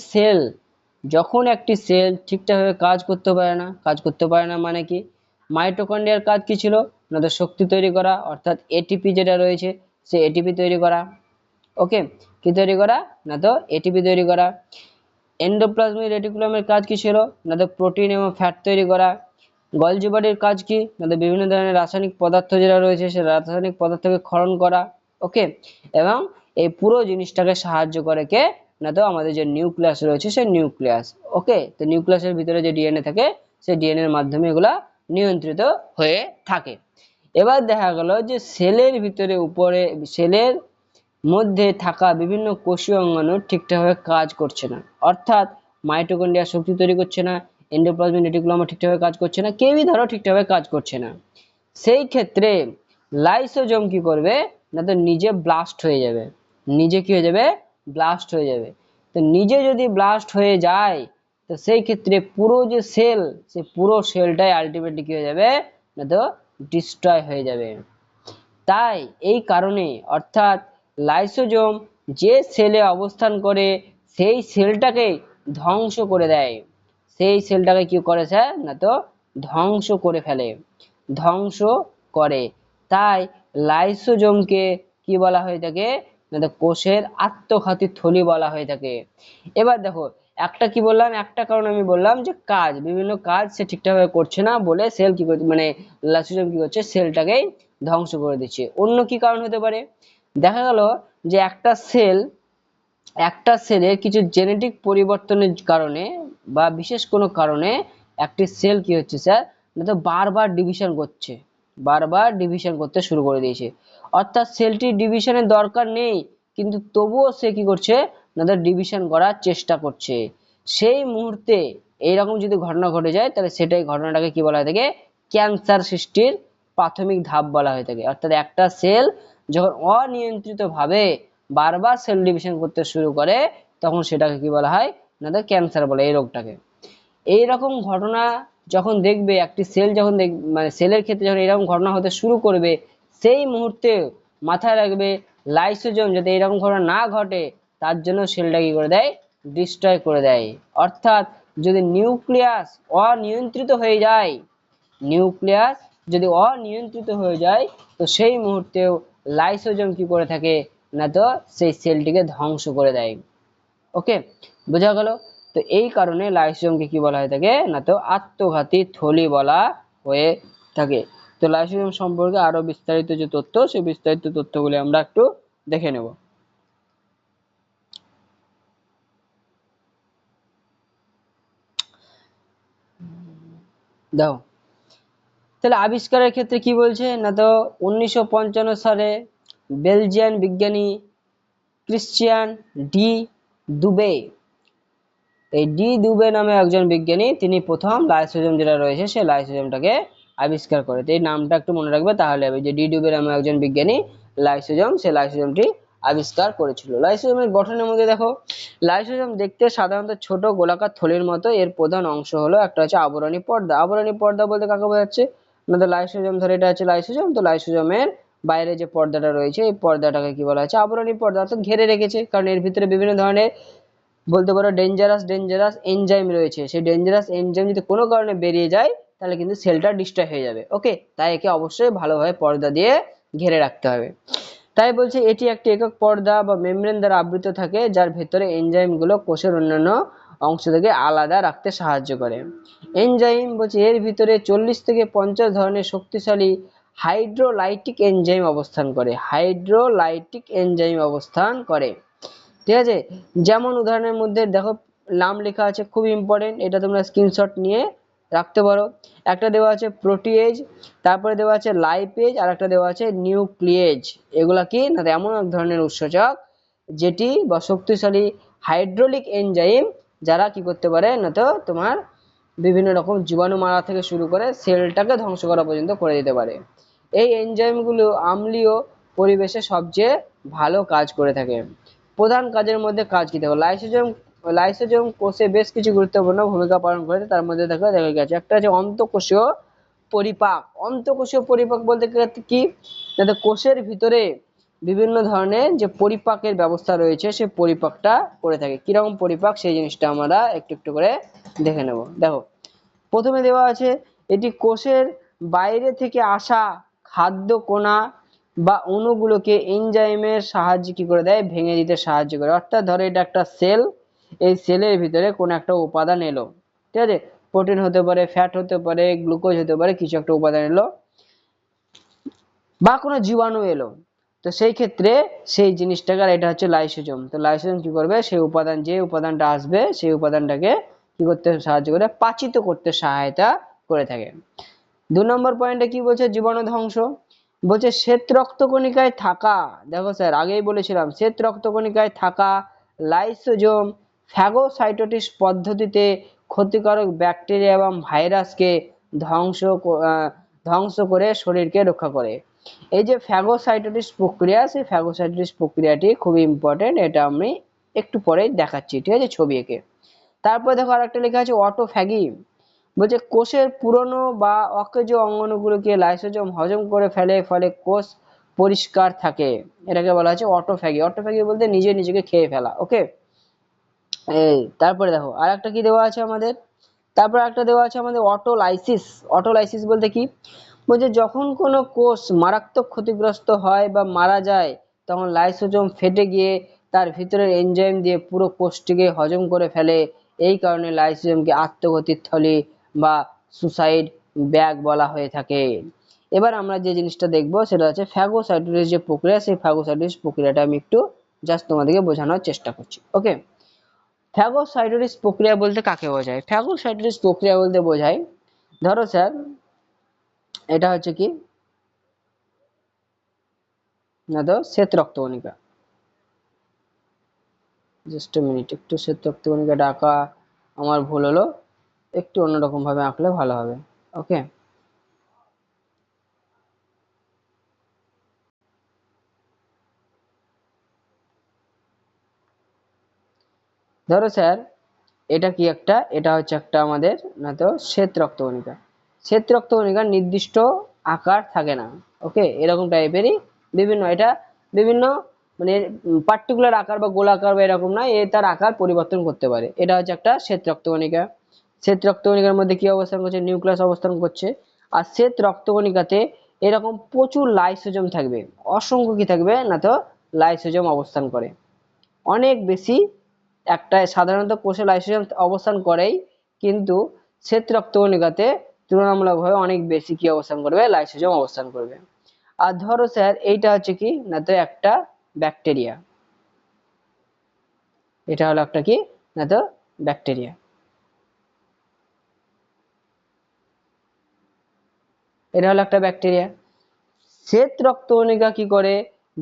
সেল ঠিকঠাক ভাবে কাজ করতে পারে না মানে কি মাইটোকন্ড্রিয়ার কাজ কি ছিল না তো শক্তি তৈরি করা অর্থাৎ এটিপি যেটা রয়েছে সে এটিপি তৈরি করা। ওকে, কি তৈরি করা না তো এটিপি তৈরি করা। এন্ডোপ্লাজমিক রেটিকুলামের কাজ কি ছিল না তো প্রোটিন এবং ফ্যাট তৈরি করা। গলজি বডির কাজ কি না তো বিভিন্ন ধরনের রাসায়নিক পদার্থ যেটা রয়েছে সেই রাসায়নিক পদার্থকে ক্ষরণ করা। ওকে, এবং এই পুরো জিনিসটাকে সাহায্য করে কে না তো আমাদের যে নিউক্লিয়াস রয়েছে সেই নিউক্লিয়াস। ওকে, তো নিউক্লিয়াসের ভিতরে যে ডিএনএ থাকে সেই ডিএনএ এর মাধ্যমে এগুলা নিয়ন্ত্রিত হয়ে থাকে। এবার দেখা গেল যে সেলের ভিতরে উপরে সেলের মধ্যে থাকা বিভিন্ন কোষীয় অঙ্গাণু ঠিকঠাকভাবে কাজ করছে না, অর্থাৎ মাইটোকন্ড্রিয়া শক্তি তৈরি করছে না, এন্ডোপ্লাজমিক রেটিকুলাম ঠিকঠাকভাবে কাজ করছে না, কেউই ধরো ঠিকঠাকভাবে কাজ করছে না। সেই ক্ষেত্রে লাইসোজোম কি করবে না তো নিজে ব্লাস্ট হয়ে যাবে। নিজে কি হয়ে যাবে ব্লাস্ট হয়ে যাবে। তো নিজে যদি ব্লাস্ট হয়ে যায় তো সেই ক্ষেত্রে পুরো যে সেল সে পুরো সেলটাই আলটিমেটলি কি হয়ে যাবে না তো ডিস্ট্রয় হয়ে যাবে। তাই এই কারণে অর্থাৎ লাইসোজোম যে সেলে অবস্থান করে সেই সেলটাকে ধ্বংস করে দেয়, সেই সেলটাকে কি করে স্যার না তো ধ্বংস করে ফেলে, ধ্বংস করে। তাই লাইসোজোমকে কি বলা হয়ে থাকে না তো কোষের আত্মঘাতী থলি বলা হয়ে থাকে। এবার দেখো একটা কি বললাম, একটা কারণ আমি বললাম যে কাজ বিভিন্ন কাজ সে ঠিকঠাকভাবে করছে না বলে সেল কি করছে মানে লাইসোজোম কি করছে সেলটাকে ধ্বংস করে দিচ্ছে। অন্য কি কারণ হতে পারে? দেখা গেল যে একটা সেলের কিছু জেনেটিক পরিবর্তনের কারণে বা বিশেষ কোনো কারণে একটি সেল কি হচ্ছে স্যার না তো বারবার ডিভিশন করতে শুরু করে দিয়েছে। অর্থাৎ সেলটি ডিভিশনের দরকার নেই কিন্তু তবুও সে কি করছে না তো ডিভিশন করার চেষ্টা করছে। সেই মুহূর্তে এইরকম যদি ঘটনা ঘটে যায় তাহলে সেটাই ঘটনাটাকে কি বলা হয়ে থাকে ক্যান্সার সৃষ্টির প্রাথমিক ধাপ বলা হয়ে থাকে। অর্থাৎ একটা সেল যখন অনিয়ন্ত্রিতভাবে বারবার সেল ডিভিশন করতে শুরু করে তখন সেটাকে কি বলা হয় না তো ক্যান্সার বলে এই রোগটাকে। এইরকম ঘটনা যখন দেখবে একটি সেল যখন মানে সেলের ক্ষেত্রে যখন এরকম ঘটনা হতে শুরু করবে সেই মুহূর্তে মাথায় রাখবে লাইসোজোম যাতে এরকম ঘটনা না ঘটে তার জন্য সেলটা কি করে দেয় ডিস্ট্রয় করে দেয়। অর্থাৎ যদি নিউক্লিয়াস অনিয়ন্ত্রিত হয়ে যায়, নিউক্লিয়াস যদি অনিয়ন্ত্রিত হয়ে যায় তো সেই মুহূর্তেও লাইসোজোম কি করে থাকে না তো সেই সেলটিকে ধ্বংস করে দেয়। ওকে, বোঝা গেল? তো এই কারণে লাইসোজোমকে কি বলা হয়ে থাকে না তো আত্মঘাতী থলি বলা হয়ে থাকে। তো লাইসোজোম সম্পর্কে আরো বিস্তারিত যে তথ্য সেই বিস্তারিত তথ্যগুলি আমরা একটু দেখে নেব। দাও তাহলে আবিষ্কারের ক্ষেত্রে কি বলছে না তো 1955 সালে বেলজিয়ান বিজ্ঞানী ক্রিশ্চিয়ান ডি দুবে, এই ডি দুবে নামে একজন বিজ্ঞানী তিনি প্রথম লাইসোজোম যেটা রয়েছে সেই লাইসোজোমটাকে আবিষ্কার করে। তো এই নামটা একটু মনে রাখবে তাহলে হবে যে ডি দুবে নামে একজন বিজ্ঞানী লাইসোজোম সেই লাইসোজোমটি আবিষ্কার করেছিল। লাইসোজোমের গঠনের মধ্যে দেখো লাইসোজোম দেখতে সাধারণত ছোট গোলাকার থলির মতো, এর প্রধান অংশ হলো একটা হচ্ছে আবরণী পর্দা। আবরণী পর্দা বলতে কাকে বোঝাচ্ছে না তো লাইসোজোম ধরে এটা হচ্ছে লাইসোজোম, তো লাইসোজোমের বাইরে যে পর্দাটা রয়েছে এই পর্দাটাকে কি বলা হচ্ছে আবরণী পর্দা, অর্থাৎ ঘিরে রেখেছে। কারণ এর ভিতরে বিভিন্ন ধরনের বলতে পারো ডেঞ্জারাস এনজাইম রয়েছে, সেই ডেঞ্জারাস এনজাইম যদি কোনো কারণে বেরিয়ে যায় তাহলে কিন্তু সেলটা ডিস্ট্রয় হয়ে যাবে। ওকে, তাই একে অবশ্যই ভালোভাবে পর্দা দিয়ে ঘিরে রাখতে হবে। তাই বলছে এটি একটি একক পর্দা বা মেমব্রেন দ্বারা আবৃত থাকে যার ভেতরে এনজাইমগুলো কোষের অন্যান্য অংশ থেকে আলাদা রাখতে সাহায্য করে। এনজাইম বলছে এর ভিতরে 40 থেকে 50 ধরনের শক্তিশালী হাইড্রোলাইটিক এনজাইম অবস্থান করে। ঠিক আছে। যেমন উদাহরণের মধ্যে দেখো নাম লেখা আছে, খুব ইম্পর্টেন্ট, এটা তোমরা স্ক্রিনশট নিয়ে রাখতে পারো। একটা দেওয়া আছে প্রোটিয়েজ, তারপরে দেওয়া আছে লাইপেজ, আর একটা দেওয়া আছে নিউক্লিয়েজ। এগুলা কি না, এমন এক ধরনের উৎসেচক যেটি বা শক্তিশালী হাইড্রোলিক এনজাইম, যারা কি করতে পারে না তো তোমার বিভিন্ন রকম জীবাণু মারা থেকে শুরু করে সেলটাকে ধ্বংস করা পর্যন্ত করে দিতে পারে। এই এনজাইমগুলো আম্লীয় পরিবেশে সবচেয়ে ভালো কাজ করে থাকে। প্রধান কাজের মধ্যে কাজ কি দেখো, লাইসোজোম লাইসোজোম কোষে বেশ কিছু গুরুত্বপূর্ণ ভূমিকা পালন করে, তার মধ্যে দেখা গেছে একটা হচ্ছে অন্তঃকোষীয় পরিপাক। অন্তঃকোষীয় পরিপাক বলতে কি, যাতে কোষের ভিতরে বিভিন্ন ধরনের যে পরিপাকের ব্যবস্থা রয়েছে সে পরিপাকটা করে থাকে। কিরকম পরিপাক সেই জিনিসটা আমরা একটু একটু করে দেখে নেব। দেখো প্রথমে দেওয়া আছে, এটি কোষের বাইরে থেকে আসা খাদ্য কণা বা অণুগুলোকে এনজাইমের সাহায্যে কি করে দেয়, ভেঙে দিতে সাহায্য করে। অর্থাৎ ধরো এটা একটা সেল, এই সেলের ভিতরে কোনো একটা উপাদান এলো, ঠিক আছে, প্রোটিন হতে পারে, ফ্যাট হতে পারে, গ্লুকোজ হতে পারে, কিছু একটা উপাদান এলো বা কোনো জীবাণু এলো, তো সেই ক্ষেত্রে সেই জিনিসটাকে, আর এটা হচ্ছে লাইসোজোম, তো লাইসোজোম কি করবে, সেই উপাদান, যে উপাদানটা আসবে সেই উপাদানটাকে কি করতে সাহায্য করে, পাচিত করতে সহায়তা করে থাকে। 2 নম্বর পয়েন্টে কি বলছে, জীবাণু ধ্বংস। বলছে শ্বেত রক্তকণিকায় থাকা, দেখো স্যার আগেই বলেছিলাম, শ্বেত রক্তকণিকায় থাকা লাইসোজোম ফ্যাগোসাইটোসিস পদ্ধতিতে ক্ষতিকারক ব্যাকটেরিয়া এবং ভাইরাসকে ধ্বংস করে শরীরকে রক্ষা করে। এই যে ফ্যাগোসাইটোসিস প্রক্রিয়া, সেই ফ্যাগোসাইটোসিস প্রক্রিয়াটি খুবই ইম্পর্টেন্ট, এটা আমি একটু পরে দেখাচ্ছি, ঠিক আছে, ছবি এঁকে। তারপর দেখো আরেকটা লেখা আছে অটোফ্যাগি। বলছে কোষের পুরনো বা অকেজো অঙ্গাণুগুলোকে লাইসোজোম হজম করে ফেলে, ফলে কোষ পরিষ্কার থাকে। এটাকে বলা হচ্ছে অটোফ্যাগি। অটোফ্যাগি বলতে নিজে নিজেকে খেয়ে ফেলা। ওকে, এই তারপরে দেখো আর একটা কি দেওয়া আছে আমাদের, তারপর একটা দেওয়া আছে আমাদের অটোলাইসিস। অটোলাইসিস বলতে কি, বলছে যখন কোনো কোষ মারাত্মক ক্ষতিগ্রস্ত হয় বা মারা যায়, তখন লাইসোজোম ফেটে গিয়ে তার ভিতরের এনজাইম দিয়ে পুরো কোষটিকে হজম করে ফেলে। এই কারণে লাইসোজোমকে আত্মঘাতীর থলি বা সুসাইড ব্যাগ বলা হয়ে থাকে। এবার আমরা যে জিনিসটা দেখবো সেটা হচ্ছে ফ্যাগোসাইটোসিস যে প্রক্রিয়া, সেই ফ্যাগোসাইটোসিস প্রক্রিয়াটা আমি একটু জাস্ট তোমাদেরকে বোঝানোর চেষ্টা করছি। ওকে, ফ্যাগোসাইটোসিস প্রক্রিয়া বলতে কাকে বোঝায়, ফ্যাগোসাইটোসিস প্রক্রিয়া বলতে বোঝায়, ধরো স্যার এটা হচ্ছে কি না, তো শ্বেত রক্তকণিকা, জাস্ট মিনিট, একটু শ্বেত রক্তকণিকাটা আঁকা আমার ভুল হলো, একটু অন্যরকম ভাবে আঁকলে ভালো হবে। ওকে, ধরো স্যার এটা কি একটা, এটা হচ্ছে একটা আমাদের না তো শ্বেত রক্তকণিকা। শ্বেত রক্তকণিকার নির্দিষ্ট আকার থাকে না। ওকে, এরকম টাইপেরই বিভিন্ন, এটা বিভিন্ন মানে পার্টিকুলার আকার বা গোলাকার বা এরকম না, এ তার আকার পরিবর্তন করতে পারে। এটা হচ্ছে একটা শ্বেত রক্তকণিকা। শ্বেত রক্তকণিকার মধ্যে কি অবস্থান করছে, নিউক্লিয়াস অবস্থান করছে। আর শ্বেত রক্তকণিকাতে এরকম প্রচুর লাইসোজোম থাকবে, অসংখ্য কি থাকবে না তো লাইসোজোম অবস্থান করে, অনেক বেশি। একটা সাধারণত কোষে লাইসোজোম অবস্থান করেই, কিন্তু শ্বেত রক্তকণিকাতে তুলনামূলকভাবে অনেক বেশি কি অবস্থান করবে, লাইসোজোম অবস্থান করবে। আর ধরো স্যার এইটা হচ্ছে কি না তো একটা ব্যাকটেরিয়া, এটা হলো একটা কি না তো ব্যাকটেরিয়া, এটা হলো একটা ব্যাকটেরিয়া। শ্বেত রক্তকণিকা কি করে,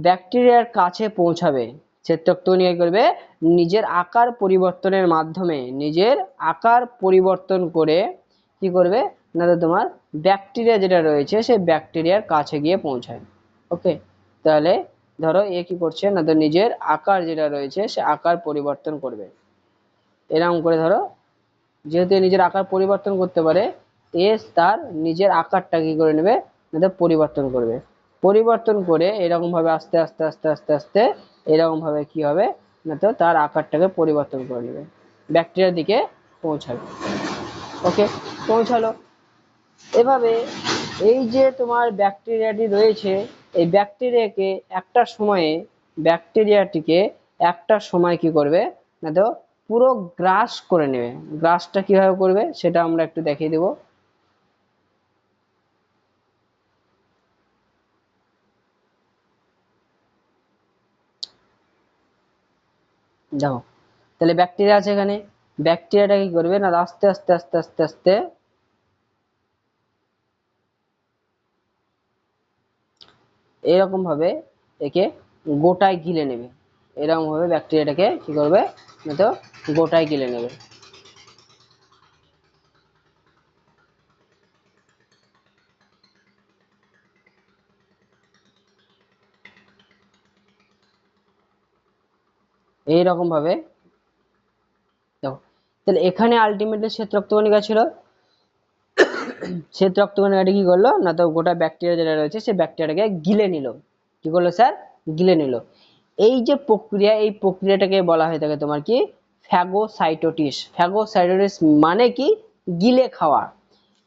ব্যাকটেরিয়ার কাছে পৌঁছাবে। শ্বেত রক্তকণিকা কি করবে, নিজের আকার পরিবর্তনের মাধ্যমে, নিজের আকার পরিবর্তন করে কি করবে না, তো তোমার ব্যাকটেরিয়া যেটা রয়েছে সেই ব্যাকটেরিয়ার কাছে গিয়ে পৌঁছায়। ওকে, তাহলে ধরো এ কি করছে না, তো নিজের আকার যেটা রয়েছে সে আকার পরিবর্তন করবে। এরকম করে ধরো, যেহেতু নিজের আকার পরিবর্তন করতে পারে, এ তার নিজের আকারটা কি করে নেবে না, তো পরিবর্তন করবে। পরিবর্তন করে এরকম ভাবে আস্তে আস্তে আস্তে আস্তে আস্তে এরকম ভাবে কি হবে না, তো তার আকারটাকে পরিবর্তন করে নেবে, ব্যাকটেরিয়ার দিকে পৌঁছাবে। ওকে, পৌঁছালো। এভাবে এই যে তোমার ব্যাকটেরিয়াটি রয়েছে, এই ব্যাকটেরিয়াকে একটা সময়ে, ব্যাকটেরিয়াটিকে একটা সময় কি করবে না, তো পুরো গ্রাস করে নেবে। গ্রাসটা কিভাবে করবে সেটা আমরা একটু দেখিয়ে দেব। দেখো, তাহলে ব্যাকটেরিয়া আছে এখানে, ব্যাকটেরিয়াটা কি করবে না আস্তে আস্তে আস্তে আস্তে আস্তে এরকম ভাবে একে গোটায় গিলে নেবে, এরকম ভাবে ব্যাকটেরিয়াটাকে কি করবে না তো গোটায় গিলে নেবে। এইরকম ভাবে দেখো, তাহলে এখানে আলটিমেটলি শ্বেত রক্তকণিকা ছিল, শ্বেত রক্তকণিকাটি কি করলো না তো গোটা ব্যাকটেরিয়া যেটা রয়েছে সেই ব্যাকটেরিয়াটাকে গিলে নিল। কি করলো স্যার? গিলে নিল। এই যে প্রক্রিয়া, এই প্রক্রিয়াটাকে বলা হয়ে থাকে তোমার কি ফ্যাগোসাইটোসিস। ফ্যাগোসাইটোসিস মানে কি গিলে খাওয়া।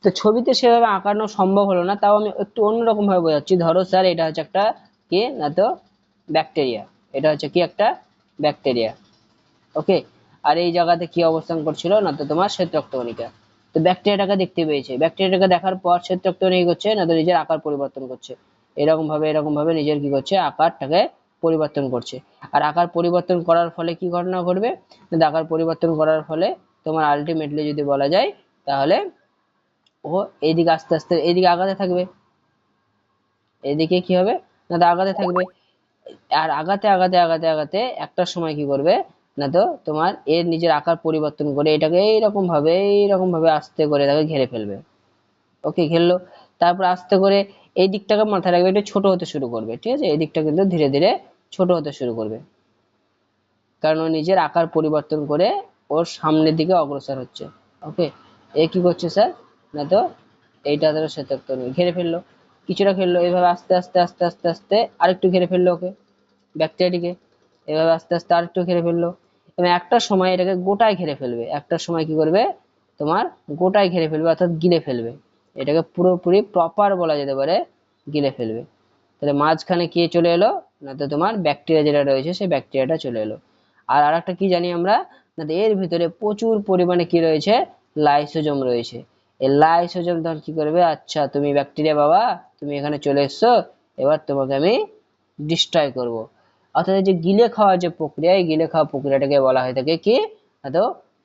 তো ছবিতে সেভাবে আঁকানো সম্ভব হলো না, তাও আমি একটু অন্যরকম ভাবে বোঝাচ্ছি। ধরো স্যার এটা হচ্ছে একটা কি না তো ব্যাকটেরিয়া, এটা হচ্ছে কি একটা ব্যাকটেরিয়া, ওকে। আর এই জায়গাতে কি অবস্থান করছিল না তো তোমার শ্বেত রক্তকণিকা। তো ব্যাকটেরিয়াটাকে দেখতে পেয়েছে, ব্যাকটেরিয়াটাকে দেখার পর শ্বেত রক্তকণিকা কি করছে না তো নিজের আকার পরিবর্তন করছে, এরকম ভাবে নিজের কি করছে আকারটাকে পরিবর্তন করছে। আর আকার পরিবর্তন করার ফলে কি ঘটনা ঘটবে না, আকার পরিবর্তন করার ফলে তোমার আলটিমেটলি যদি বলা যায় তাহলে ও এইদিকে আস্তে আস্তে এইদিকে আগাতে থাকবে, এইদিকে কি হবে না তো আগাতে থাকবে। আর আগাতে আগাতে আগাতে আগাতে একটা সময় কি করবে না তো তোমার এর নিজের আকার পরিবর্তন করে এটাকে এইরকম ভাবে আস্তে করে তাকে ঘিরে ফেলবে, ওকে ঘেরলো। তারপর আস্তে করে এই দিকটাকে মাথায় রাখবে, এটা ছোট হতে শুরু করবে, ঠিক আছে, এই দিকটা কিন্তু ধীরে ধীরে ছোট হতে শুরু করবে, কারণ ও নিজের আকার পরিবর্তন করে ওর সামনের দিকে অগ্রসর হচ্ছে, ওকে। এ কি করছে স্যার না তো এইটা ধরো সে ঘিরে ফেললো, কিছুটা ফেললো, এইভাবে আস্তে আস্তে আস্তে আস্তে আস্তে আরেকটু ঘিরে ফেললো ওকে, ব্যাকটেরিয়াটিকে। এভাবে আস্তে আস্তে আরেকটু ঘিরে ফেললো, এবং একটা সময় এটাকে গোটায় ঘিরে ফেলবে, একটা সময় কি করবে তোমার গোটায় ঘিরে ফেলবে অর্থাৎ গিলে ফেলবে, এটাকে পুরোপুরি প্রপার বলা যেতে পারে গিলে ফেলবে। তাহলে মাঝখানে কি চলে এলো না তো তোমার ব্যাকটেরিয়া যেটা রয়েছে সেই ব্যাকটেরিয়াটা চলে এলো। আর আরেকটা কি জানি আমরা না, এর ভিতরে প্রচুর পরিমাণে কি রয়েছে লাইসোজোম রয়েছে। এই লাইসোজোম তখন কি করবে, আচ্ছা তুমি ব্যাকটেরিয়া বাবা তুমি এখানে চলে এসছো, এবার তোমাকে আমি ডিস্ট্রয় করব। অর্থাৎ এই যে গিলে খাওয়ার যে প্রক্রিয়া, এই গিলে খাওয়া প্রক্রিয়াটাকে বলা হয়ে থাকে কি তো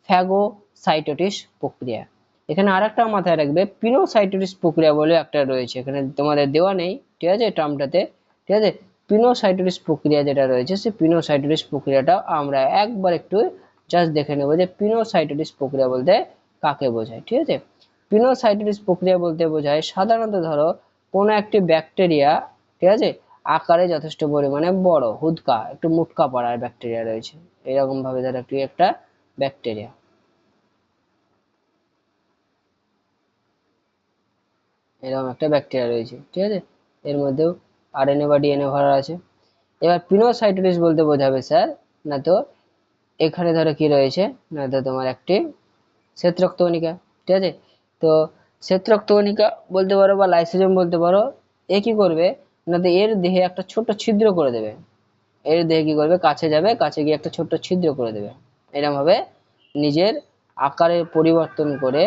ফ্যাগোসাইটোসিস প্রক্রিয়া। এখানে আরেকটা মাথায় রাখবে পিনোসাইটোসিস প্রক্রিয়া বলে একটা রয়েছে, এখানে তোমাদের দেওয়া নেই, ঠিক আছে, টার্মটাতে, ঠিক আছে। পিনোসাইটোসিস প্রক্রিয়া যেটা রয়েছে সেই পিনোসাইটোসিস প্রক্রিয়াটা আমরা একবার একটু জাস্ট দেখে নেবো যে পিনোসাইটোসিস প্রক্রিয়া বলতে কাকে বোঝায়, ঠিক আছে। পিনোসাইটোসিস প্রক্রিয়া বলতে বোঝায় সাধারণত ধরো কোনো একটি ব্যাকটেরিয়া, ঠিক আছে, আকারে যথেষ্ট পরিমাণে বড় হুদকা একটু মুটকা পাড়ার ব্যাকটেরিয়া রয়েছে, এরকম ভাবে ধরো একটি একটা ব্যাকটেরিয়া, এরকম একটা ব্যাকটেরিয়া রয়েছে, ঠিক আছে, এর মধ্যেও আরএনএ বা ডিএনএ ভরা আছে। এবার পিনোসাইটোসিস বলতে বোঝাবে স্যার না তো এখানে ধরো কি রয়েছে না তো তোমার একটি শ্বেত রক্তকণিকা, ঠিক আছে। তো শ্বেত রক্তকণিকা বলতে পারো বা লাইসোজোম বলতে পারো, এ কি করবে না তো এর দেহে একটা ছোট্ট ছিদ্র করে দেবে, এর দেহে কি করবে কাছে যাবে, কাছে গিয়ে একটা ছোট্ট ছিদ্র করে দেবে, এরকম ভাবে নিজের আকারের পরিবর্তন করে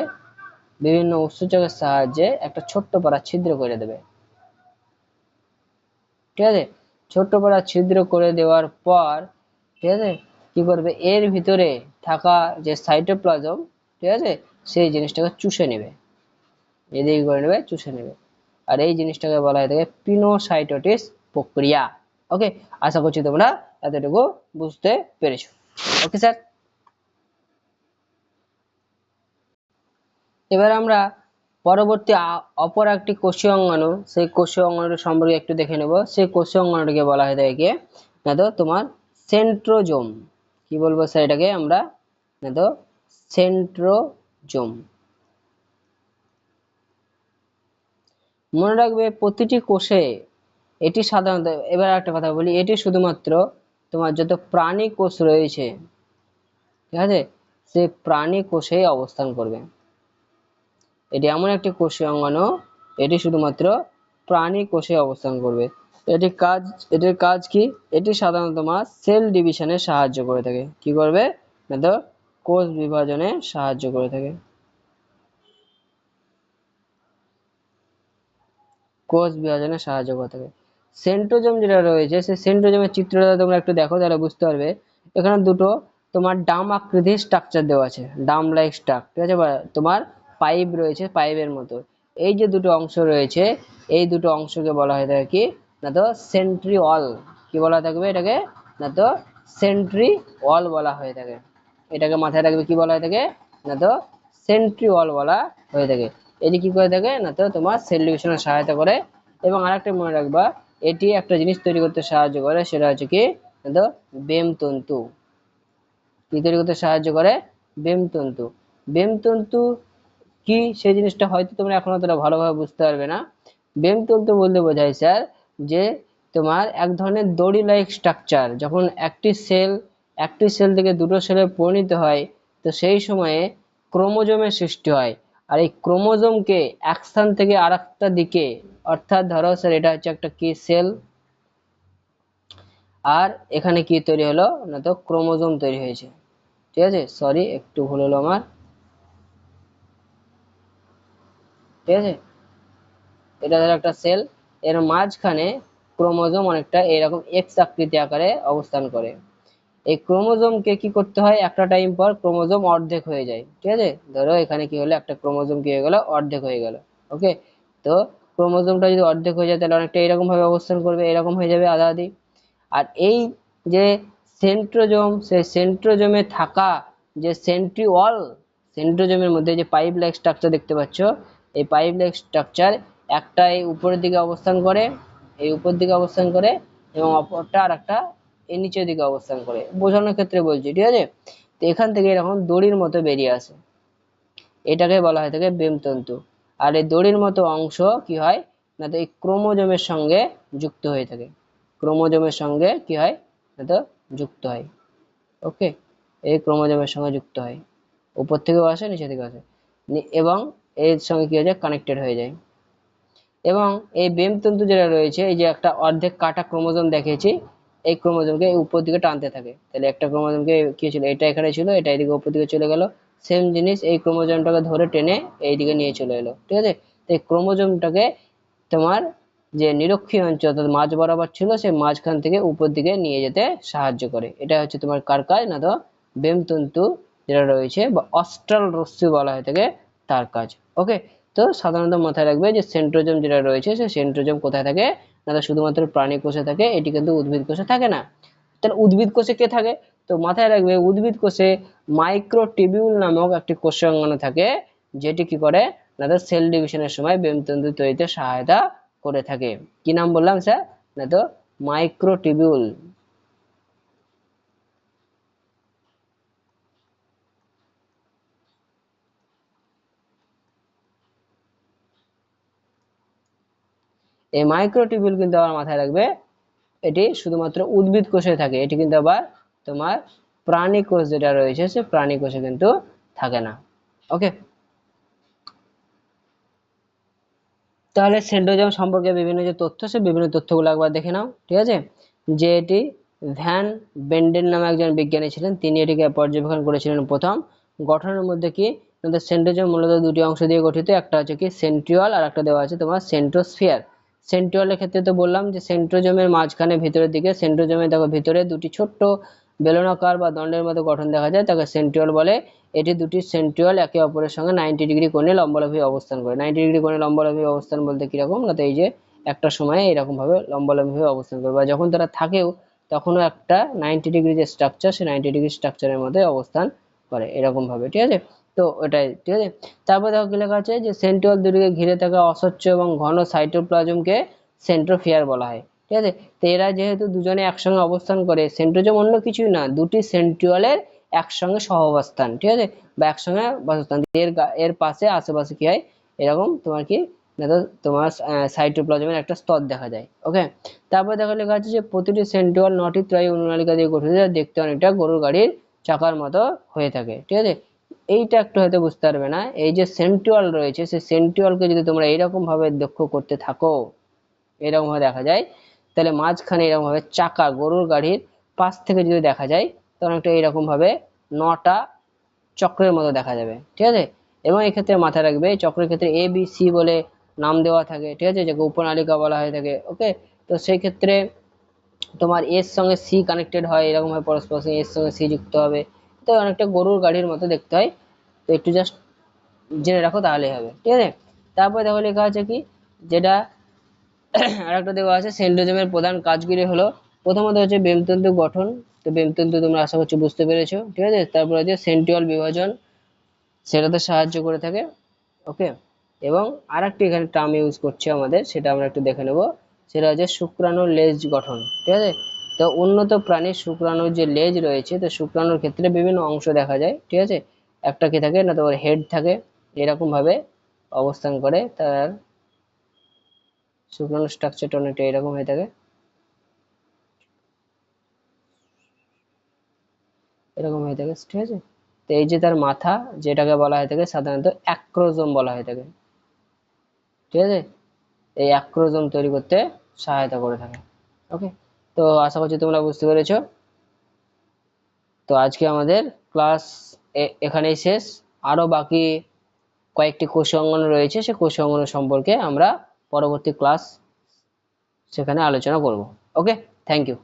বিভিন্ন উৎসেচকের সাহায্যে একটা ছোট্ট পারা ছিদ্র করে দেবে, ঠিক আছে। ছোট্ট পারা ছিদ্র করে দেওয়ার পর, ঠিক আছে, কি করবে এর ভিতরে থাকা যে সাইটোপ্লাজম, ঠিক আছে, সেই জিনিসটাকে চুষে নেবে, এদিকে করে নেবে চুষে নেবে। আর এই জিনিসটাকে বলা হয় থাকে পিনোসাইটোসিস প্রক্রিয়া, ওকে। আশা করছি তোমরা এতটুকু বুঝতে পেরেছো, ওকে স্যার। এবার আমরা পরবর্তী অপর একটি কোষীয় অঙ্গাণু, সেই কোষীয় অঙ্গাণুটি সম্পর্কে একটু দেখে নেব। সেই কোষীয় অঙ্গাণুটিকে বলা হয় থাকে না তো তোমার সেন্ট্রোজোম। কি বলবো স্যার এটাকে আমরা না তো সেন্ট্রোজোম। মনে রাখবে প্রতিটি কোষে এটি সাধারণত, এবার একটা কথা বলি, এটি শুধুমাত্র তোমার যত প্রাণী কোষ রয়েছে, ঠিক আছে, সে প্রাণী কোষেই অবস্থান করবে। এটি এমন একটি কোষীয় অঙ্গাণু, এটি শুধুমাত্র প্রাণী কোষে অবস্থান করবে। এটি কাজ, এটির কাজ কি, এটি সাধারণত তোমার সেল ডিভিশনে সাহায্য করে থাকে, কি করবে না তো কোষ বিভাজনে সাহায্য করে থাকে, কোষ বিভাজনে সাহায্য করে থাকে। সেন্ট্রোজোম যেটা রয়েছে সেই সেন্ট্রোজোমের চিত্রটা তোমরা একটু দেখো তাহলে বুঝতে পারবে এখানে দুটো তোমার ডাম আকৃতির স্ট্রাকচার দেওয়া আছে, ডাম লাইক স্ট্রাকচার, ঠিক আছে, বা তোমার পাইপ রয়েছে, পাইপের মতো। এই যে দুটো অংশ রয়েছে, এই দুটো অংশকে বলা হয়ে থাকে কি না তো সেন্ট্রিওল। কি বলা থাকবে এটাকে না তো সেন্ট্রিওল বলা হয়ে থাকে। এটাকে মাথায় রাখবে, কি বলা হয়ে থাকে না তো সেন্ট্রিওল বলা হয়ে থাকে। এটি কি করে থাকে না তো তোমার সেল ডিভিশনে সহায়তা করে। এবং আরেকটা মনে রাখবা, এটি একটা জিনিস তৈরি করতে সাহায্য করে, সেটা হচ্ছে কি না তো বেমতন্তু। কি তৈরি করতে সাহায্য করে? বেমতন্তু। বেমতন্তু কি সেই জিনিসটা হয়তো তোমরা এখন অতটা ভালোভাবে বুঝতে পারবে না। বেমতন্তু বলতে বোঝায় স্যার যে তোমার এক ধরনের দড়ি লাইক স্ট্রাকচার, যখন একটি সেল থেকে দুটো সেলে পরিণত হয়, তো সেই সময়ে ক্রোমোজোমের সৃষ্টি হয়। আর এই ক্রোমোজোমকে এক স্থান থেকে আর একটা দিকে, অর্থাৎ ধরো স্যার এটা হচ্ছে একটা কি সেল, আর এখানে কি তৈরি হলো না তো ক্রোমোজোম তৈরি হয়েছে। ঠিক আছে, সরি একটু ভুল হলো আমার। ঠিক আছে, এটা ধরো একটা সেল, এর মাঝখানে ক্রোমোজোম অনেকটা এরকম এক্স আকৃতি আকারে অবস্থান করে। এই ক্রোমোজোমকে কি করতে হয়, একটা টাইম পর ক্রোমোজোম অর্ধেক হয়ে যায়। ঠিক আছে, ধরো এখানে কি হলো, একটা ক্রোমোজোম কি হয়ে গেল, অর্ধেক হয়ে গেল। ওকে, তো ক্রোমোজোমটা যদি অর্ধেক হয়ে যায় তাহলে অনেকটা এরকম ভাবে অবস্থান করবে, এরকম হয়ে যাবে আধা আধি। আর এই যে সেন্ট্রোজোম, সেই সেন্ট্রোজোমে থাকা যে সেন্ট্রিওল, সেন্ট্রোজোমের মধ্যে যে পাইপ লাইক স্ট্রাকচার দেখতে পাচ্ছ, এই পাইপ লাইক স্ট্রাকচার একটা এই উপরের দিকে অবস্থান করে, এই উপর দিকে অবস্থান করে, এবং অপরটা আর একটা এই নিচের দিকে অবস্থান করে, বোঝানোর ক্ষেত্রে বলছি। ঠিক আছে, তো এখান থেকে এরকম দড়ির মতো বেরিয়ে আসে, এটাকে বলা হয় থাকে বেমতন্তু। আর এই দড়ির মতো অংশ কি হয় না তো এই ক্রোমোজোমের সঙ্গে যুক্ত হয়ে থাকে, ক্রোমোজোমের সঙ্গে কি হয় না তো যুক্ত হয়। ওকে, এই ক্রোমোজোমের সঙ্গে যুক্ত হয়, উপর থেকেও আসে নিচে থেকেও আসে, এবং এর সঙ্গে কি হয়ে যায়, কানেক্টেড হয়ে যায়। এবং এই বেমতন্তু যেটা রয়েছে, এই যে একটা অর্ধেক কাটা ক্রোমোজোম দেখিয়েছি, এই ক্রোমোজোমকে উপর দিকে টানতে থাকে। তাহলে একটা ক্রোমোজোমকে কি ছিল, এটা এখানে ছিল, এটা এদিকে উপর দিকে চলে গেল। সেম জিনিস এই ক্রোমোজোমটাকে ধরে টেনে এইদিকে নিয়ে চলে এলো। ঠিক আছে, তো এই ক্রোমোজোমটাকে তোমার যে নিরক্ষীয় অঞ্চল অর্থাৎ মাঝ বরাবর ছিল, সেই মাঝখান থেকে উপর দিকে নিয়ে যেতে সাহায্য করে। এটা হচ্ছে তোমার কার কাজ না তো বেমতন্তু যেটা রয়েছে বা অস্ট্রাল রশ্মি বলা হয় থাকে, তার কাজ। ওকে, তো সাধারণত মাথায় রাখবে যে সেন্ট্রোজোম যেটা রয়েছে, সেই সেন্ট্রোজোম কোথায় থাকে না, তো শুধুমাত্র প্রাণী কোষে থাকে, এটি কিন্তু উদ্ভিদ কোষে থাকে না। তাহলে উদ্ভিদ কোষে কে থাকে, তো মাথায় রাখবে উদ্ভিদ কোষে মাইক্রোটিবিউল নামক একটি কোষাঙ্গাণু থাকে, যেটি কি করে না তো সেল ডিভিশনের সময় বেমতন্তু তৈরিতে সহায়তা করে থাকে। কি নাম বললাম স্যার না তো মাইক্রোটিবিউল। এই মাইক্রোটিবিউল কিন্তু আবার মাথায় রাখবে এটি শুধুমাত্র উদ্ভিদ কোষে থাকে, এটি কিন্তু আবার তোমার প্রাণী কোষ যেটা রয়েছে সে প্রাণী কোষে কিন্তু থাকে না। ওকে, তাহলে সেন্ট্রোজোম সম্পর্কে বিভিন্ন যে তথ্য, সে বিভিন্ন তথ্যগুলো একবার দেখে নাও। ঠিক আছে, যে এটি ভ্যান বেন্ডেন নামে একজন বিজ্ঞানী ছিলেন, তিনি এটিকে পর্যবেক্ষণ করেছিলেন প্রথম। গঠনের মধ্যে কি সেন্ট্রোজোম মূলত দুটি অংশ দিয়ে গঠিত, একটা হচ্ছে কি সেন্ট্রিওল, আর একটা দেওয়া আছে তোমার সেন্ট্রোস্ফিয়ার। সেন্ট্রিওলের ক্ষেত্রে তো বললাম যে সেন্ট্রোজোমের মাঝখানে ভিতরের দিকে, সেন্ট্রোজোমে দেখো ভিতরে দুটি ছোট্ট বেলনাকার বা দণ্ডের মতো গঠন দেখা যায়, তাকে সেন্ট্রিওল বলে। এটি দুটি সেন্ট্রিওল একে অপরের সঙ্গে 90 ডিগ্রি কোণে লম্বালম্বি অবস্থান করে। 90 ডিগ্রি কোণে লম্বালম্বি অবস্থান বলতে কিরকম না, তো এই যে একটা সময় এরকম ভাবে লম্বালম্বি অবস্থান করবে, বা যখন তারা থাকেও তখনও একটা 90 ডিগ্রি যে স্ট্রাকচার, সেই 90 ডিগ্রি স্ট্রাকচারের মধ্যে অবস্থান করে এরকম ভাবে। ঠিক আছে, তো ওটাই। ঠিক আছে, তারপর দেখো কি লেখা আছে যে সেন্ট্রিওল দুটিকে ঘিরে থাকা অস্বচ্ছ এবং ঘন সাইটোপ্লাজমকে সেন্ট্রোফিয়ার বলা হয়। ঠিক আছে, তো এরা যেহেতু দুজনে একসঙ্গে অবস্থান করে, সেন্ট্রোজোম অন্য কিছুই না, দুটি সেন্ট্রিওলের একসঙ্গে সহাবস্থান। ঠিক আছে, বা একসঙ্গে বাসস্থান, এর পাশে আশেপাশে কি হয় এরকম তোমার কি না তো তোমার সাইটোপ্লাজমের একটা স্তর দেখা যায়। ওকে, তারপর দেখো লেখা আছে যে প্রতিটি সেন্ট্রিওল 9টি ত্রয়ী অনুনালিকা দিয়ে গঠিত, যা দেখতে অনেকটা গরুর গাড়ির চাকার মতো হয়ে থাকে। ঠিক আছে, এইটা একটু হয়তো বুঝতে পারবে না, এই যে সেন্ট্রিওল রয়েছে, সেই সেন্ট্রিওলকে যদি তোমরা এইরকম ভাবে লক্ষ্য করতে থাকো, এরকম ভাবে দেখা যায়, তাহলে মাঝখানে এরকম ভাবে চাকা, গরুর গাড়ির পাশ থেকে যদি দেখা যায়, তখন একটা এইরকম ভাবে 9টা চক্রের মতো দেখা যাবে। ঠিক আছে, এবং এক্ষেত্রে মাথায় রাখবে এই চক্রের ক্ষেত্রে এ বি সি বলে নাম দেওয়া থাকে। ঠিক আছে, যাকে উপনালিকা বলা হয়ে থাকে। ওকে, তো সেই ক্ষেত্রে তোমার এর সঙ্গে সি কানেক্টেড হয়, এরকম ভাবে পরস্পর সঙ্গে এর সঙ্গে সি যুক্ত হবে, তো অনেকটা গরুর গাড়ির মতো দেখতে হয়। তো একটু জাস্ট জেনে রাখো তাহলেই হবে, ঠিক আছে। তারপরে দেখো লেখা আছে কি, যেটা আরেকটা দেওয়া আছে, সেন্ট্রোজোমের প্রধান কাজগুলি হলো, প্রথমত হচ্ছে বেমতন্তু গঠন। তো বেমতন্তু তোমরা আশা করছি বুঝতে পেরেছো, ঠিক আছে। তারপরে হচ্ছে সেন্ট্রিওল বিভাজন, সেটাতে সাহায্য করে থাকে, ওকে। এবং আরেকটি এখানে টার্ম ইউজ করছে আমাদের, সেটা আমরা একটু দেখে নেব। সেটা হচ্ছে শুক্রাণুর লেজ গঠন, ঠিক আছে। তো উন্নত প্রাণীর শুক্রাণুর যে লেজ রয়েছে, তো শুক্রাণুর ক্ষেত্রে বিভিন্ন অংশ দেখা যায়, ঠিক আছে। একটা কি থাকে না, তোমার হেড থাকে, এরকম ভাবে অবস্থান করে, তার শুক্রাণু স্ট্রাকচারটা অনেকটা এরকম হয়ে থাকে, এরকম হয়ে থাকে, ঠিক আছে। তো এই যে তার মাথা, যেটাকে বলা হয়ে থাকে সাধারণত অ্যাক্রোজোম বলা হয়ে থাকে, ঠিক আছে। এই অ্যাক্রোজোম তৈরি করতে সহায়তা করে থাকে, ওকে। তো আশা করছি তোমরা বুঝতে পেরেছো। তো আজকে আমাদের ক্লাস এখানেই শেষ। আরো বাকি কয়েকটি কোষ অঙ্গন রয়েছে, সে কোষ অঙ্গন সম্পর্কে আমরা পরবর্তী ক্লাস সেখানে আলোচনা করব। ওকে, থ্যাংক ইউ।